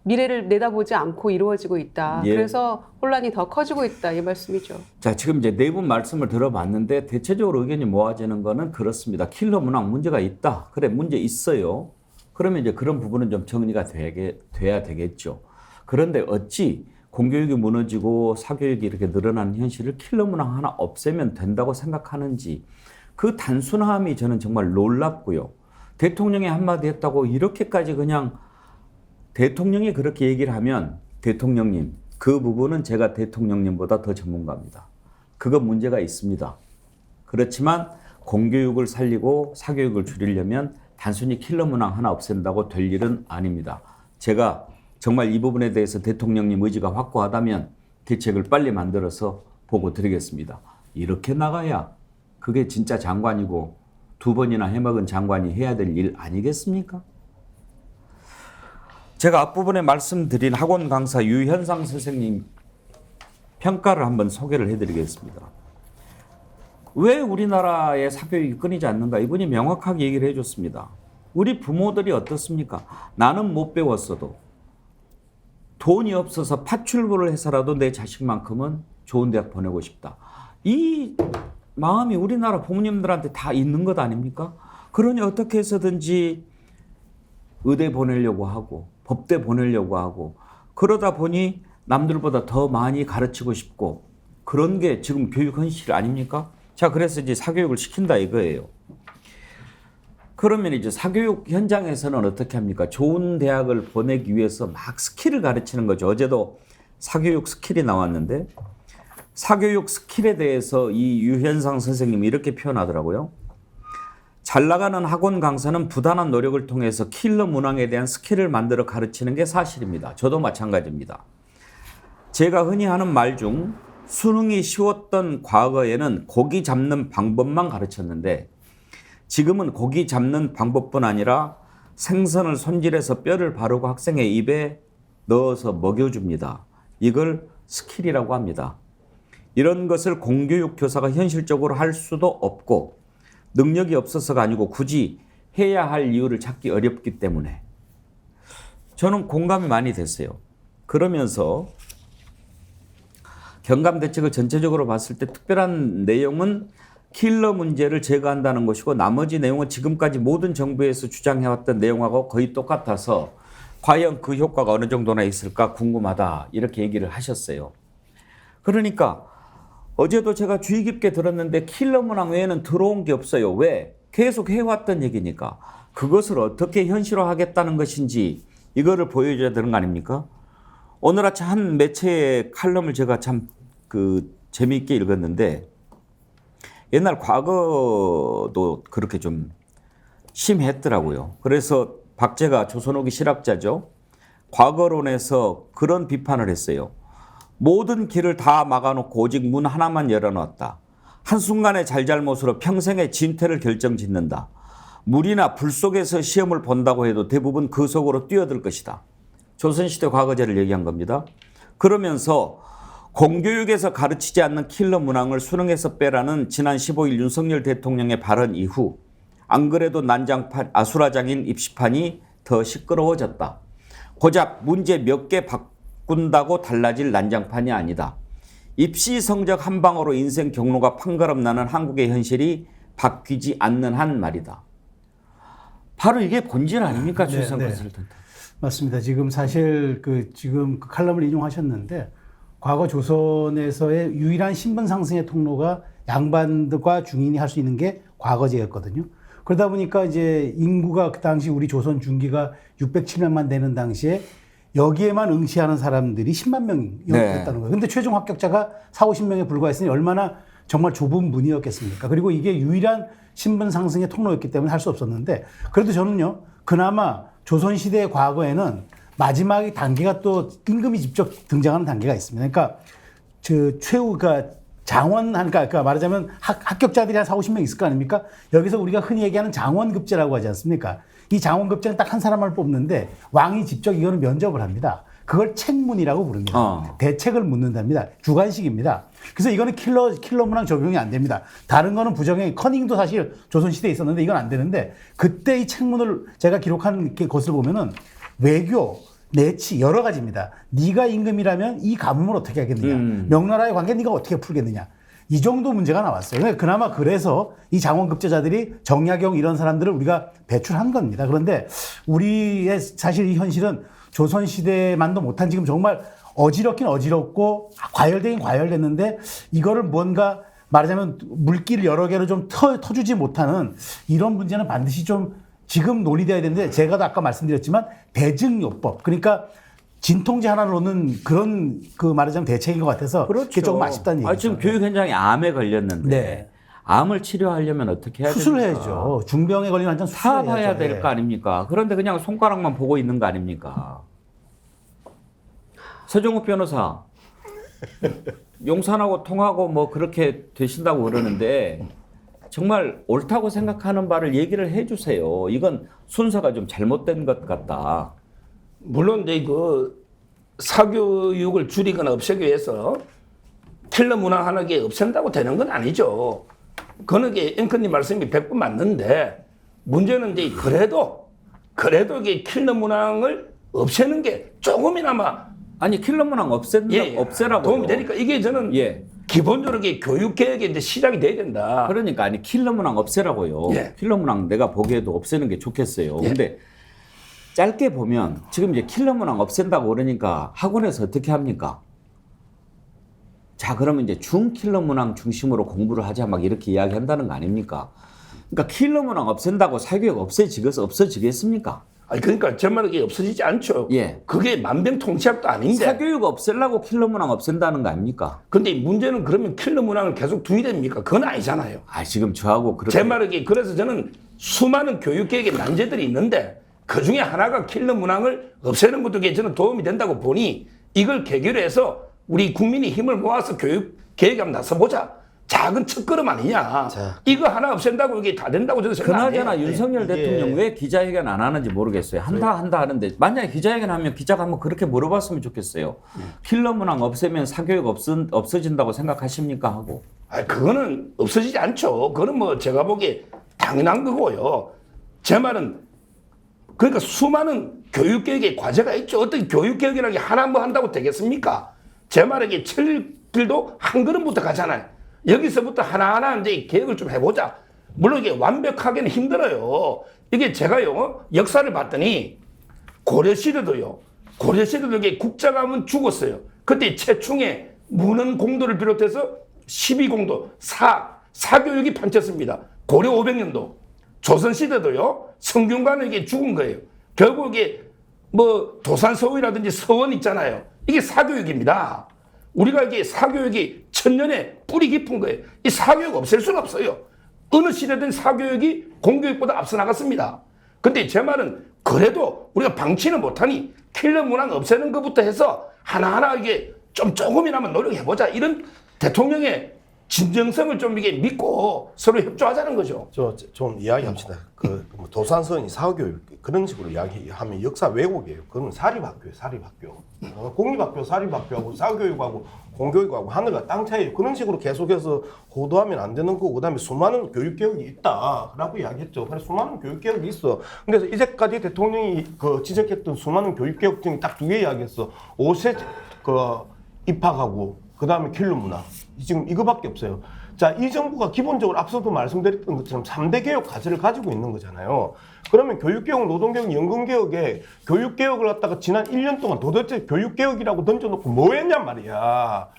Speaker 7: 미래를 내다보지 않고 이루어지고 있다.
Speaker 2: 예.
Speaker 7: 그래서 혼란이 더 커지고 있다. 이 말씀이죠.
Speaker 2: 자, 지금 이제 네 분 말씀을 들어봤는데 대체적으로 의견이 모아지는 거는 그렇습니다. 킬러 문항 문제가 있다. 그래, 문제 있어요. 그러면 이제 그런 부분은 좀 정리가 돼야 되겠죠. 그런데 어찌 공교육이 무너지고 사교육이 이렇게 늘어나는 현실을 킬러 문항 하나 없애면 된다고 생각하는지 그 단순함이 저는 정말 놀랍고요. 대통령이 한마디 했다고 이렇게까지 그냥 대통령이 그렇게 얘기를 하면 대통령님, 그 부분은 제가 대통령님보다 더 전문가입니다. 그건 문제가 있습니다. 그렇지만 공교육을 살리고 사교육을 줄이려면 단순히 킬러 문항 하나 없앤다고 될 일은 아닙니다. 제가 정말 이 부분에 대해서 대통령님 의지가 확고하다면 대책을 빨리 만들어서 보고 드리겠습니다. 이렇게 나가야 그게 진짜 장관이고 2번이나 해먹은 장관이 해야 될 일 아니겠습니까? 제가 앞부분에 말씀드린 학원 강사 유현상 선생님 평가를 한번 소개를 해드리겠습니다. 왜 우리나라의 사교육이 끊이지 않는가? 이분이 명확하게 얘기를 해줬습니다. 우리 부모들이 어떻습니까? 나는 못 배웠어도 돈이 없어서 파출부를 해서라도 내 자식만큼은 좋은 대학 보내고 싶다. 이 마음이 우리나라 부모님들한테 다 있는 것 아닙니까? 그러니 어떻게 해서든지 의대 보내려고 하고 법대 보내려고 하고 그러다 보니 남들보다 더 많이 가르치고 싶고 그런 게 지금 교육 현실 아닙니까? 자, 그래서 이제 사교육을 시킨다 이거예요. 그러면 이제 사교육 현장에서는 어떻게 합니까? 좋은 대학을 보내기 위해서 막 스킬을 가르치는 거죠. 어제도 사교육 스킬이 나왔는데 사교육 스킬에 대해서 이 유현상 선생님이 이렇게 표현하더라고요. 잘 나가는 학원 강사는 부단한 노력을 통해서 킬러 문항에 대한 스킬을 만들어 가르치는 게 사실입니다. 저도 마찬가지입니다. 제가 흔히 하는 말 중 수능이 쉬웠던 과거에는 고기 잡는 방법만 가르쳤는데 지금은 고기 잡는 방법뿐 아니라 생선을 손질해서 뼈를 바르고 학생의 입에 넣어서 먹여줍니다. 이걸 스킬이라고 합니다. 이런 것을 공교육 교사가 현실적으로 할 수도 없고 능력이 없어서가 아니고 굳이 해야 할 이유를 찾기 어렵기 때문에 저는 공감이 많이 됐어요. 그러면서 경감 대책을 전체적으로 봤을 때 특별한 내용은 킬러 문제를 제거한다는 것이고 나머지 내용은 지금까지 모든 정부에서 주장해왔던 내용하고 거의 똑같아서 과연 그 효과가 어느 정도나 있을까 궁금하다 이렇게 얘기를 하셨어요. 그러니까 어제도 제가 주의 깊게 들었는데 킬러 문항 외에는 들어온 게 없어요. 왜? 계속 해왔던 얘기니까. 그것을 어떻게 현실화하겠다는 것인지 이거를 보여줘야 되는 거 아닙니까? 오늘 아침 한 매체의 칼럼을 제가 참 재미있게 읽었는데 옛날 과거도 그렇게 좀 심했더라고요. 그래서 박제가 조선후기 실학자죠. 과거론에서 그런 비판을 했어요. 모든 길을 다 막아놓고 오직 문 하나만 열어놨다. 한순간의 잘잘못으로 평생의 진퇴를 결정짓는다. 물이나 불 속에서 시험을 본다고 해도 대부분 그 속으로 뛰어들 것이다. 조선시대 과거제를 얘기한 겁니다. 그러면서 공교육에서 가르치지 않는 킬러 문항을 수능에서 빼라는 지난 15일 윤석열 대통령의 발언 이후 안 그래도 난장판 아수라장인 입시판이 더 시끄러워졌다. 고작 문제 몇 개 바꾼다고 달라질 난장판이 아니다. 입시 성적 한 방으로 인생 경로가 판가름 나는 한국의 현실이 바뀌지 않는 한 말이다. 바로 이게 본질 아닙니까, 주성 컨설턴트?
Speaker 5: 맞습니다. 지금 사실 지금 그 칼럼을 인용하셨는데 과거 조선에서의 유일한 신분 상승의 통로가 양반과 중인이 할 수 있는 게 과거제였거든요. 그러다 보니까 이제 인구가 그 당시 우리 조선 중기가 607명만 되는 당시에 여기에만 응시하는 사람들이 10만 명이었다는 거예요. 근데 최종 합격자가 4, 50명에 불과했으니 얼마나 정말 좁은 문이었겠습니까? 그리고 이게 유일한 신분 상승의 통로였기 때문에 할 수 없었는데 그래도 저는요, 그나마 조선시대의 과거에는 마지막 단계가 또 임금이 직접 등장하는 단계가 있습니다. 그러니까 최후가 그러니까 말하자면 합격자들이 한 4, 50명 있을 거 아닙니까? 여기서 우리가 흔히 얘기하는 장원급제라고 하지 않습니까? 이 장원급제는 딱 한 사람을 뽑는데 왕이 직접 이거는 면접을 합니다. 그걸 책문이라고 부릅니다. 대책을 묻는답니다. 주관식입니다. 그래서 이거는 킬러 문항 적용이 안 됩니다. 다른 거는 부정행, 커닝도 사실 조선시대에 있었는데 이건 안 되는데 그때 이 책문을 제가 기록한 것을 보면은 외교, 내치 여러 가지입니다. 네가 임금이라면 이 가뭄을 어떻게 하겠느냐. 명나라의 관계 네가 어떻게 풀겠느냐. 이 정도 문제가 나왔어요. 그나마 그래서 이 장원급제자들이 정약용 이런 사람들을 우리가 배출한 겁니다. 그런데 우리의 사실 이 현실은 조선시대만도 못한 지금 정말 어지럽긴 어지럽고 과열되긴 과열됐는데 이거를 뭔가 말하자면 물길 여러 개로 좀 터주지 못하는 이런 문제는 반드시 좀 지금 논의돼야 되는데 제가 아까 말씀드렸지만 대증요법 그러니까 진통제 하나를 놓는 그런 말하자면 대책인 것 같아서 그게 조금 아쉽다는 얘기죠.
Speaker 2: 지금 교육 현장에 암에 걸렸는데 암을 치료하려면 어떻게 해야 됩니까?
Speaker 5: 수술해야죠. 중병에 걸리면 완전 수술해야죠.
Speaker 2: 사봐야 될 거 아닙니까? 그런데 그냥 손가락만 보고 있는 거 아닙니까? 서정욱 변호사 용산하고 통하고 뭐 그렇게 되신다고 그러는데 정말 옳다고 생각하는 바를 얘기를 해주세요. 이건 순서가 좀 잘못된 것 같다.
Speaker 4: 물론 이제 사교육을 줄이거나 없애기 위해서 킬러 문항 하나 게 없앤다고 되는 건 아니죠. 그는 앵커님 말씀이 100번 맞는데 문제는 이제 그래도 이게 킬러 문항을 없애는 게 조금이나마
Speaker 2: 아니 킬러 문항 없애라고
Speaker 4: 도움이 되니까 이게 저는 기본적으로 교육 계획에 이제 시작이 돼야 된다.
Speaker 2: 그러니까 아니 킬러 문항 없애라고요. 킬러 문항 내가 보기에도 없애는 게 좋겠어요. 근데 짧게 보면 지금 이제 킬러 문항 없앤다고 그러니까 학원에서 어떻게 합니까? 자 그러면 이제 중킬러 문항 중심으로 공부를 하자 막 이렇게 이야기한다는 거 아닙니까? 그러니까 킬러 문항 없앤다고 사교육 없어지겠습니까?
Speaker 4: 아니 그러니까 제 말은 이게 없어지지 않죠. 그게 만병통치약도 아닌데.
Speaker 2: 사교육 없애려고 킬러 문항 없앤다는 거 아닙니까?
Speaker 4: 근데 문제는 그러면 킬러 문항을 계속 두게 됩니까? 그건 아니잖아요.
Speaker 2: 지금 저하고 그렇게
Speaker 4: 제 말은 그래서 저는 수많은 교육 계획의 난제들이 있는데 그 중에 하나가 킬러 문항을 없애는 것도 저는 도움이 된다고 보니 이걸 계기로 해서 우리 국민이 힘을 모아서 교육 계획에 한번 나서보자. 작은 첫걸음 아니냐. 이거 하나 없앤다고 이게 다 된다고 저는 생각 안 해요.
Speaker 2: 그나저나 윤석열 대통령 왜 기자회견 안 하는지 모르겠어요. 한다 하는데 만약에 기자회견 하면 기자가 한번 그렇게 물어봤으면 좋겠어요. 킬러 문항 없애면 사교육 없어진다고 생각하십니까 하고.
Speaker 4: 그거는 없어지지 않죠. 그거는 뭐 제가 보기에 당연한 거고요. 제 말은 그러니까 수많은 교육계획의 과제가 있죠. 어떻게 교육계획이라는 게 하나 뭐 한다고 되겠습니까? 제 말에 철들도 한 걸음부터 가잖아요. 여기서부터 하나하나 이제 계획을 좀 해보자. 물론 이게 완벽하게는 힘들어요. 이게 제가요, 역사를 봤더니 고려시대도 이게 국자감은 죽었어요. 그때 최충의 문헌 공도를 비롯해서 12공도, 사교육이 판쳤습니다. 고려 500년도. 조선시대도요, 성균관은 이게 죽은 거예요. 결국 이게 뭐 도산서원이라든지 서원 있잖아요. 이게 사교육입니다. 우리가 이게 사교육이 천년에 뿌리 깊은 거예요. 이 사교육 없앨 수는 없어요. 어느 시대든 사교육이 공교육보다 앞서 나갔습니다. 근데 제 말은 그래도 우리가 방치는 못하니 킬러 문항 없애는 것부터 해서 하나하나 이게 좀 조금이나마 노력해보자. 이런 대통령의 진정성을 좀 이게 믿고 서로 협조하자는 거죠.
Speaker 3: 좀 이야기합시다. 뭐 도산서니 사교육 그런 식으로 이야기하면 역사 왜곡이에요. 그건 사립학교예요, 사립학교. 공립학교, 사립학교하고 사교육하고 공교육하고 하늘과 땅 차이예요. 그런 식으로 계속해서 호도하면 안 되는 거고, 그다음에 수많은 교육개혁이 있다라고 이야기했죠. 그래서 수많은 교육개혁이 있어. 근데 이제까지 대통령이 지적했던 수많은 교육개혁 중에 딱 2개 이야기했어. 5세 입학하고 그다음에 킬러 문화. 지금 이거밖에 없어요. 자, 이 정부가 기본적으로 앞서도 말씀드렸던 것처럼 3대 개혁 과제를 가지고 있는 거잖아요. 그러면 교육개혁, 노동개혁, 연금개혁에 교육개혁을 갖다가 지난 1년 동안 도대체 교육개혁이라고 던져놓고 뭐 했냔 말이야.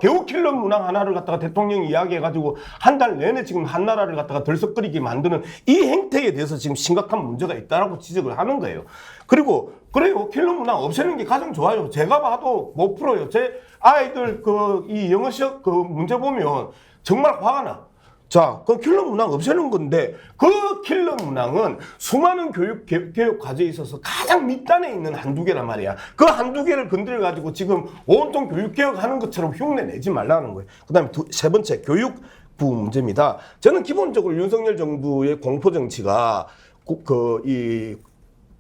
Speaker 3: 개우 킬러 문항 하나를 갖다가 대통령이 이야기해가지고 한 달 내내 지금 한 나라를 갖다가 들썩거리게 만드는 이 행태에 대해서 지금 심각한 문제가 있다라고 지적을 하는 거예요. 그리고 그래요, 킬러 문항 없애는 게 가장 좋아요. 제가 봐도 못 풀어요. 제 아이들 이 영어 시험 문제 보면 정말 화가 나. 자, 그 킬러 문항 없애는 건데 그 킬러 문항은 수많은 교육 과제에 있어서 가장 밑단에 있는 한두 개란 말이야. 그 한두 개를 건드려 가지고 지금 온통 교육 개혁하는 것처럼 흉내 내지 말라는 거예요. 그다음에 세 번째 교육부 문제입니다. 저는 기본적으로 윤석열 정부의 공포 정치가 이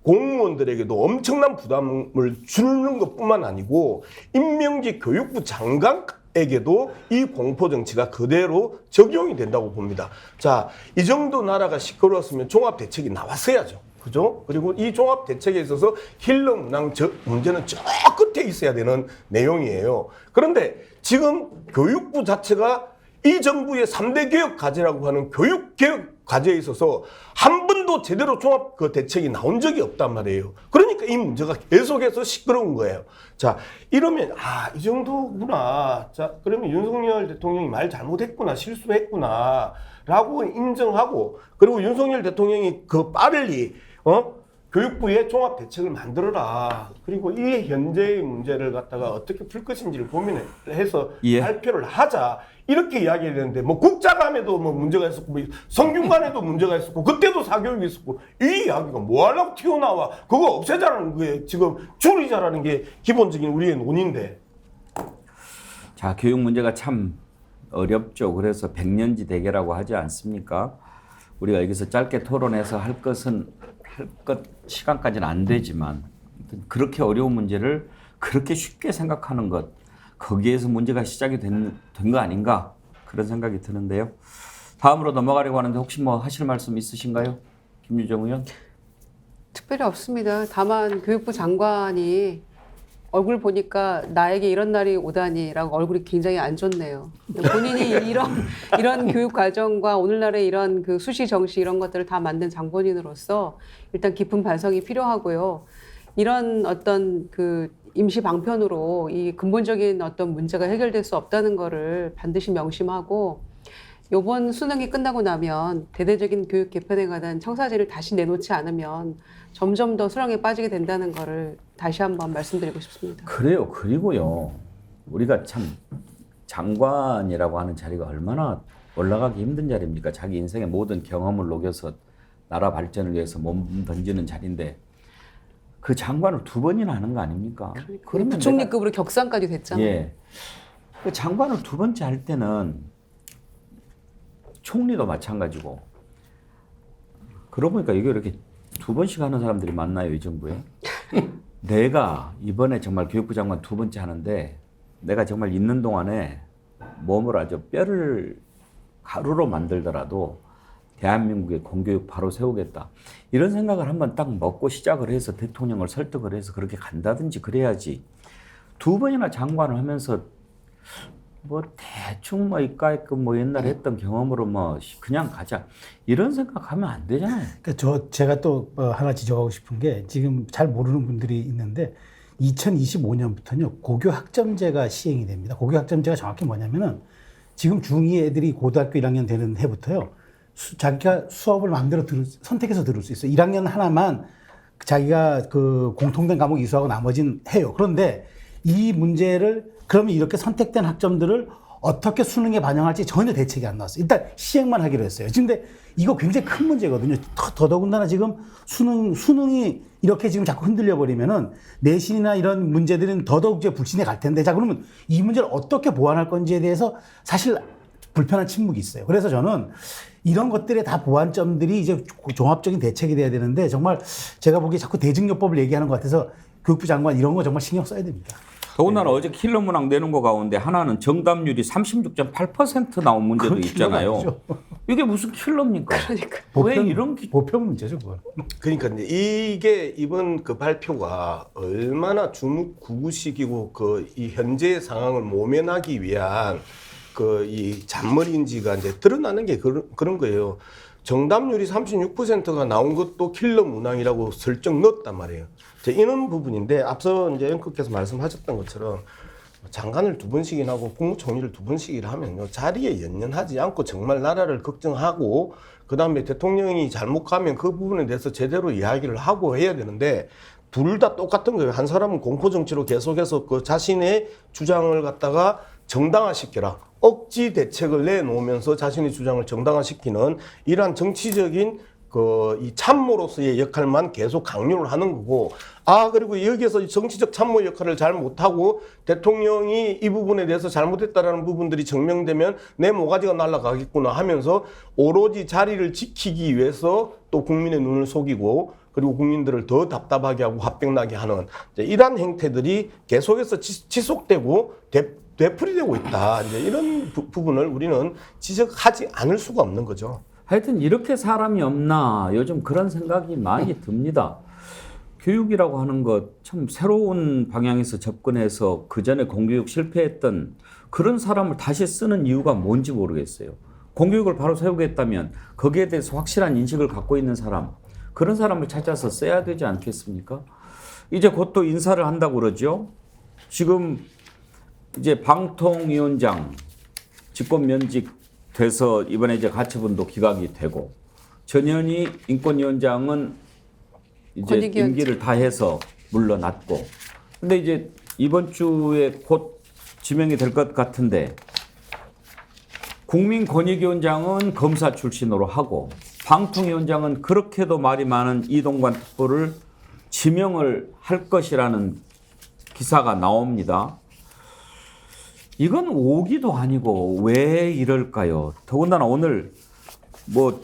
Speaker 3: 공무원들에게도 엄청난 부담을 주는 것뿐만 아니고 임명직 교육부 장관에게도 이 공포 정치가 그대로 적용이 된다고 봅니다. 자, 이 정도 나라가 시끄러웠으면 종합 대책이 나왔어야죠. 그죠? 그리고 이 종합 대책에 있어서 킬러 문항 문제는 저 끝에 있어야 되는 내용이에요. 그런데 지금 교육부 자체가 이 정부의 3대 개혁 과제라고 하는 교육 개혁 과제에 있어서 한 번도 제대로 종합 대책이 나온 적이 없단 말이에요. 그러니까 이 문제가 계속해서 시끄러운 거예요. 자, 이러면 이 정도구나. 자, 그러면 윤석열 대통령이 말 잘못했구나, 실수했구나 라고 인정하고, 그리고 윤석열 대통령이 빨리 교육부의 종합 대책을 만들어라. 그리고 이 현재의 문제를 갖다가 어떻게 풀 것인지를 고민을 해서 발표를 하자. 이렇게 이야기해야 되는데, 뭐 국자감에도 뭐 문제가 있었고, 뭐 성균관에도 문제가 있었고, 그때도 사교육이 있었고, 이 이야기가 뭐 하려고 튀어나와? 그거 없애자는 게 지금 줄이자라는 게 기본적인 우리의 논의인데.
Speaker 2: 자, 교육 문제가 참 어렵죠. 그래서 백년지 대계라고 하지 않습니까? 우리가 여기서 짧게 토론해서 할 것 시간까지는 안 되지만, 그렇게 어려운 문제를 그렇게 쉽게 생각하는 것, 거기에서 문제가 시작이 된 거 아닌가, 그런 생각이 드는데요. 다음으로 넘어가려고 하는데 혹시 뭐 하실 말씀 있으신가요? 김유정 의원?
Speaker 7: 특별히 없습니다. 다만 교육부 장관이 얼굴 보니까 나에게 이런 날이 오다니라고 얼굴이 굉장히 안 좋네요. 본인이 이런 교육 과정과 오늘날의 이런 수시 정시 이런 것들을 다 만든 장본인으로서 일단 깊은 반성이 필요하고요. 이런 어떤 임시 방편으로 이 근본적인 어떤 문제가 해결될 수 없다는 거를 반드시 명심하고, 이번 수능이 끝나고 나면 대대적인 교육 개편에 관한 청사진을 다시 내놓지 않으면 점점 더 수렁에 빠지게 된다는 거를 다시 한번 말씀드리고 싶습니다.
Speaker 2: 그래요. 그리고요, 우리가 참 장관이라고 하는 자리가 얼마나 올라가기 힘든 자리입니까? 자기 인생의 모든 경험을 녹여서 나라 발전을 위해서 몸 던지는 자리인데 그 장관을 2번이나 하는 거 아닙니까?
Speaker 7: 그러니까 부총리급으로 격상까지 됐잖아요.
Speaker 2: 예. 그 장관을 2번째 할 때는 총리도 마찬가지고, 그러고 보니까 이게 이렇게 2번씩 하는 사람들이 많나요, 이 정부에? 내가 이번에 정말 교육부 장관 2번째 하는데 내가 정말 있는 동안에 몸을 아주 뼈를 가루로 만들더라도 대한민국의 공교육 바로 세우겠다, 이런 생각을 한번 딱 먹고 시작을 해서 대통령을 설득을 해서 그렇게 간다든지 그래야지, 2번이나 장관을 하면서 뭐 대충 뭐 이까이끔 뭐 옛날에 했던 경험으로 뭐 그냥 가자, 이런 생각하면 안 되잖아요.
Speaker 5: 그러니까 제가 또 하나 지적하고 싶은 게, 지금 잘 모르는 분들이 있는데 2025년부터는요 고교 학점제가 시행이 됩니다. 고교 학점제가 정확히 뭐냐면은 지금 중2 애들이 고등학교 1학년 되는 해부터요 자기가 수업을 마음대로 선택해서 들을 수 있어요. 1학년 하나만 자기가 공통된 과목 이수하고 나머지는 해요. 그런데 이 문제를 그러면 이렇게 선택된 학점들을 어떻게 수능에 반영할지 전혀 대책이 안 나왔어요. 일단 시행만 하기로 했어요. 근데 이거 굉장히 큰 문제거든요. 더더군다나 지금 수능이 이렇게 지금 자꾸 흔들려 버리면은 내신이나 이런 문제들은 더더욱 이제 불신에 갈 텐데, 자, 그러면 이 문제를 어떻게 보완할 건지에 대해서 사실 불편한 침묵이 있어요. 그래서 저는 이런 것들의 다 보완점들이 이제 종합적인 대책이 돼야 되는데 정말 제가 보기에 자꾸 대증요법을 얘기하는 것 같아서 교육부 장관 이런 거 정말 신경 써야 됩니다.
Speaker 2: 더군다나 어제 킬러 문항 내는 거 가운데 하나는 정답률이 36.8% 나온 문제도
Speaker 5: 그건
Speaker 2: 있잖아요.
Speaker 5: 킬러가 아니죠.
Speaker 2: 이게 무슨 킬러입니까? 왜 이런
Speaker 5: 보편 문제죠, 그건.
Speaker 3: 그러니까 이제 이게 이번 그 발표가 얼마나 주묵구구식이고 그 이 현재의 상황을 모면하기 위한 그 이 잔머리인지가 이제 드러나는 게 그런 거예요. 정답률이 36%가 나온 것도 킬러 문항이라고 설정 넣었단 말이에요. 이런 부분인데 앞서 이제 앵커께서 말씀하셨던 것처럼 장관을 2번씩이나 하고 국무총리를 2번씩이나 하면요 자리에 연연하지 않고 정말 나라를 걱정하고 그 다음에 대통령이 잘못 가면 그 부분에 대해서 제대로 이야기를 하고 해야 되는데 둘 다 똑같은 거예요. 한 사람은 공포 정치로 계속해서 그 자신의 주장을 갖다가 정당화시켜라. 억지 대책을 내놓으면서 자신의 주장을 정당화시키는 이러한 정치적인 이 참모로서의 역할만 계속 강요를 하는 거고, 그리고 여기에서 정치적 참모 역할을 잘 못하고 대통령이 이 부분에 대해서 잘못했다라는 부분들이 증명되면 내 모가지가 날아가겠구나 하면서 오로지 자리를 지키기 위해서 또 국민의 눈을 속이고 그리고 국민들을 더 답답하게 하고 화병나게 하는 이러한 행태들이 계속해서 지속되고 되풀이되고 있다. 이제 이런 부분을 우리는 지적하지 않을 수가 없는 거죠.
Speaker 2: 하여튼 이렇게 사람이 없나 요즘 그런 생각이 많이 듭니다. 교육이라고 하는 것 참 새로운 방향에서 접근해서 그전에 공교육 실패했던 그런 사람을 다시 쓰는 이유가 뭔지 모르겠어요. 공교육을 바로 세우겠다면 거기에 대해서 확실한 인식을 갖고 있는 사람, 그런 사람을 찾아서 써야 되지 않겠습니까? 이제 곧 또 인사를 한다고 그러죠. 지금 이제 방통위원장 직권 면직 돼서 이번에 이제 가처분도 기각이 되고 전현희 인권위원장은 이제 임기를 다해서 물러났고 근데 이제 이번 주에 곧 지명이 될 것 같은데 국민권익위원장은 검사 출신으로 하고 방통위원장은 그렇게도 말이 많은 이동관 특보를 지명을 할 것이라는 기사가 나옵니다. 이건 오기도 아니고 왜 이럴까요? 더군다나 오늘 뭐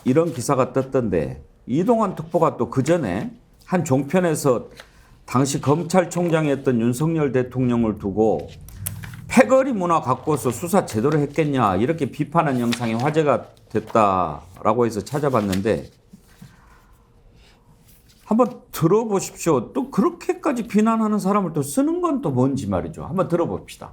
Speaker 2: 이런 기사가 떴던데 이동관 특보가 또 그전에 한 종편에서 당시 검찰총장이었던 윤석열 대통령을 두고 패거리 문화 갖고서 수사 제대로 했겠냐 이렇게 비판한 영상이 화제가 됐다라고 해서 찾아봤는데 한번 들어보십시오. 또 그렇게까지 비난하는 사람을 또 쓰는 건 또 뭔지 말이죠. 한번 들어봅시다.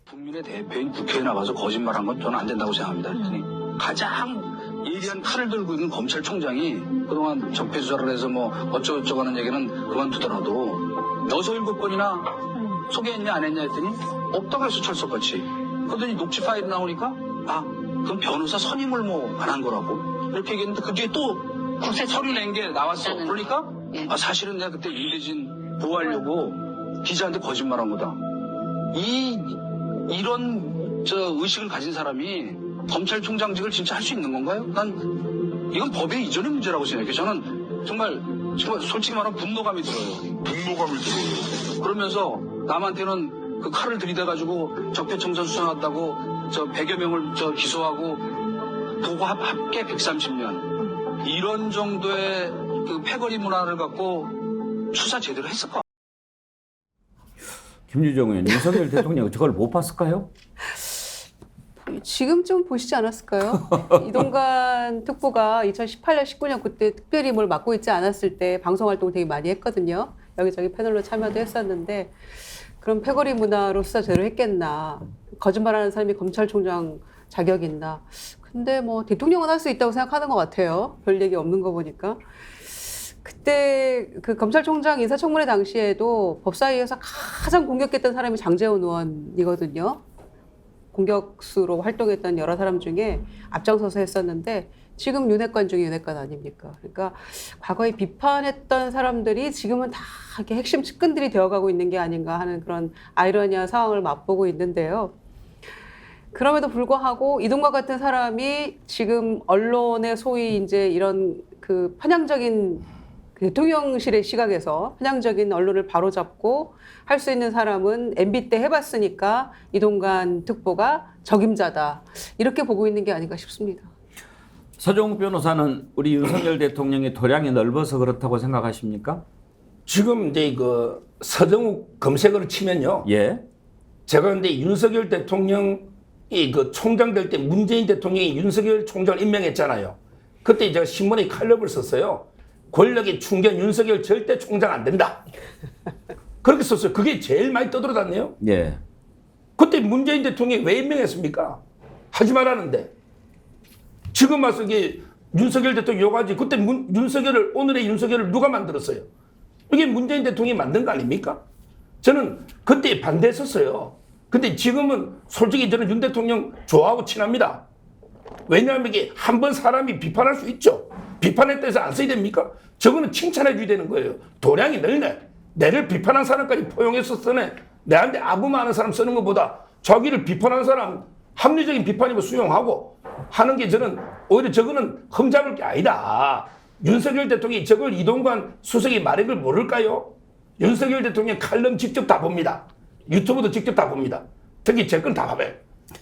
Speaker 8: 국민의 대표인 국회에 나가서 거짓말한 건 저는 안 된다고 생각합니다. 그랬더니 가장 예리한 칼을 들고 있는 검찰총장이 그동안 적폐 수사를 해서 뭐 어쩌고저쩌고 하는 얘기는 그만두더라도 6-7번이나 소개했냐 안 했냐 했더니 없다고 해서 철석같이. 그러더니 녹취 파일이 나오니까 그럼 변호사 선임을 뭐 안 한 거라고 이렇게 얘기했는데 그 뒤에 또 국세 서류 낸 게 나왔어. 그러니까 사실은 내가 그때 윤대진 보호하려고 기자한테 거짓말한 거다. 이런 의식을 가진 사람이 검찰총장직을 진짜 할 수 있는 건가요? 난 이건 법의 이전의 문제라고 생각해요. 저는 정말 솔직히 말하면 분노감이 들어요. 그러면서 남한테는 그 칼을 들이대가지고 적폐청산 수사한다고 100여 명을 기소하고 도고 합계 130년 이런 정도의 그 패거리 문화를 갖고 수사 제대로 했을까?
Speaker 2: 김유정 의원, 윤석열 대통령 저걸 못 봤을까요?
Speaker 7: 지금쯤 보시지 않았을까요? 이동관 특보가 2018년, 19년 그때 특별히 뭘 맡고 있지 않았을 때 방송 활동을 되게 많이 했거든요. 여기저기 패널로 참여도 했었는데 그럼 패거리 문화로 수사 제대로 했겠나. 거짓말하는 사람이 검찰총장 자격이 있나. 근데 뭐 대통령은 할 수 있다고 생각하는 것 같아요. 별 얘기 없는 거 보니까. 그때 그 검찰총장 인사청문회 당시에도 법사위에서 가장 공격했던 사람이 장제원 의원이거든요. 공격수로 활동했던 여러 사람 중에 앞장서서 했었는데 지금 윤핵관 중에 윤핵관 아닙니까? 그러니까 과거에 비판했던 사람들이 지금은 다 이렇게 핵심 측근들이 되어가고 있는 게 아닌가 하는 그런 아이러니한 상황을 맛보고 있는데요. 그럼에도 불구하고 이동관 같은 사람이 지금 언론의 소위 이제 이런 그 편향적인 그 대통령실의 시각에서 편향적인 언론을 바로잡고 할 수 있는 사람은 MB 때 해봤으니까 이동관 특보가 적임자다. 이렇게 보고 있는 게 아닌가 싶습니다.
Speaker 2: 서정욱 변호사는 우리 윤석열 대통령의 도량이 넓어서 그렇다고 생각하십니까?
Speaker 4: 지금 이제 그 서정욱 검색어를 치면요.
Speaker 2: 예.
Speaker 4: 제가 근데 윤석열 대통령이 그 총장 될 때 문재인 대통령이 윤석열 총장을 임명했잖아요. 그때 제가 신문에 칼럼을 썼어요. 권력의 충견 윤석열 절대 총장 안 된다. 그렇게 썼어요. 그게 제일 많이 떠들어다네요.
Speaker 2: 예.
Speaker 4: 그때 문재인 대통령이 왜 임명했습니까? 하지 말라는데. 지금 와서 이게 윤석열 대통령 요가지. 그때 윤석열을, 오늘의 윤석열을 누가 만들었어요? 이게 문재인 대통령이 만든 거 아닙니까? 저는 그때 반대했었어요. 근데 지금은 솔직히 저는 윤 대통령 좋아하고 친합니다. 왜냐하면 이게 한 번 사람이 비판할 수 있죠. 비판했다 해서 안 써야 됩니까? 저거는 칭찬해 줘야 되는 거예요. 도량이 넓네. 내를 비판한 사람까지 포용해서 쓰네. 내한테 아부만 하는 사람 쓰는 것보다 자기를 비판한 사람 합리적인 비판이면 수용하고 하는 게 저는 오히려 저거는 흠잡을 게 아니다. 윤석열 대통령이 저걸 이동관 수석이 말한 걸 모를까요? 윤석열 대통령 칼럼 직접 다 봅니다. 유튜브도 직접 다 봅니다. 특히 제 건 다 봐봐요.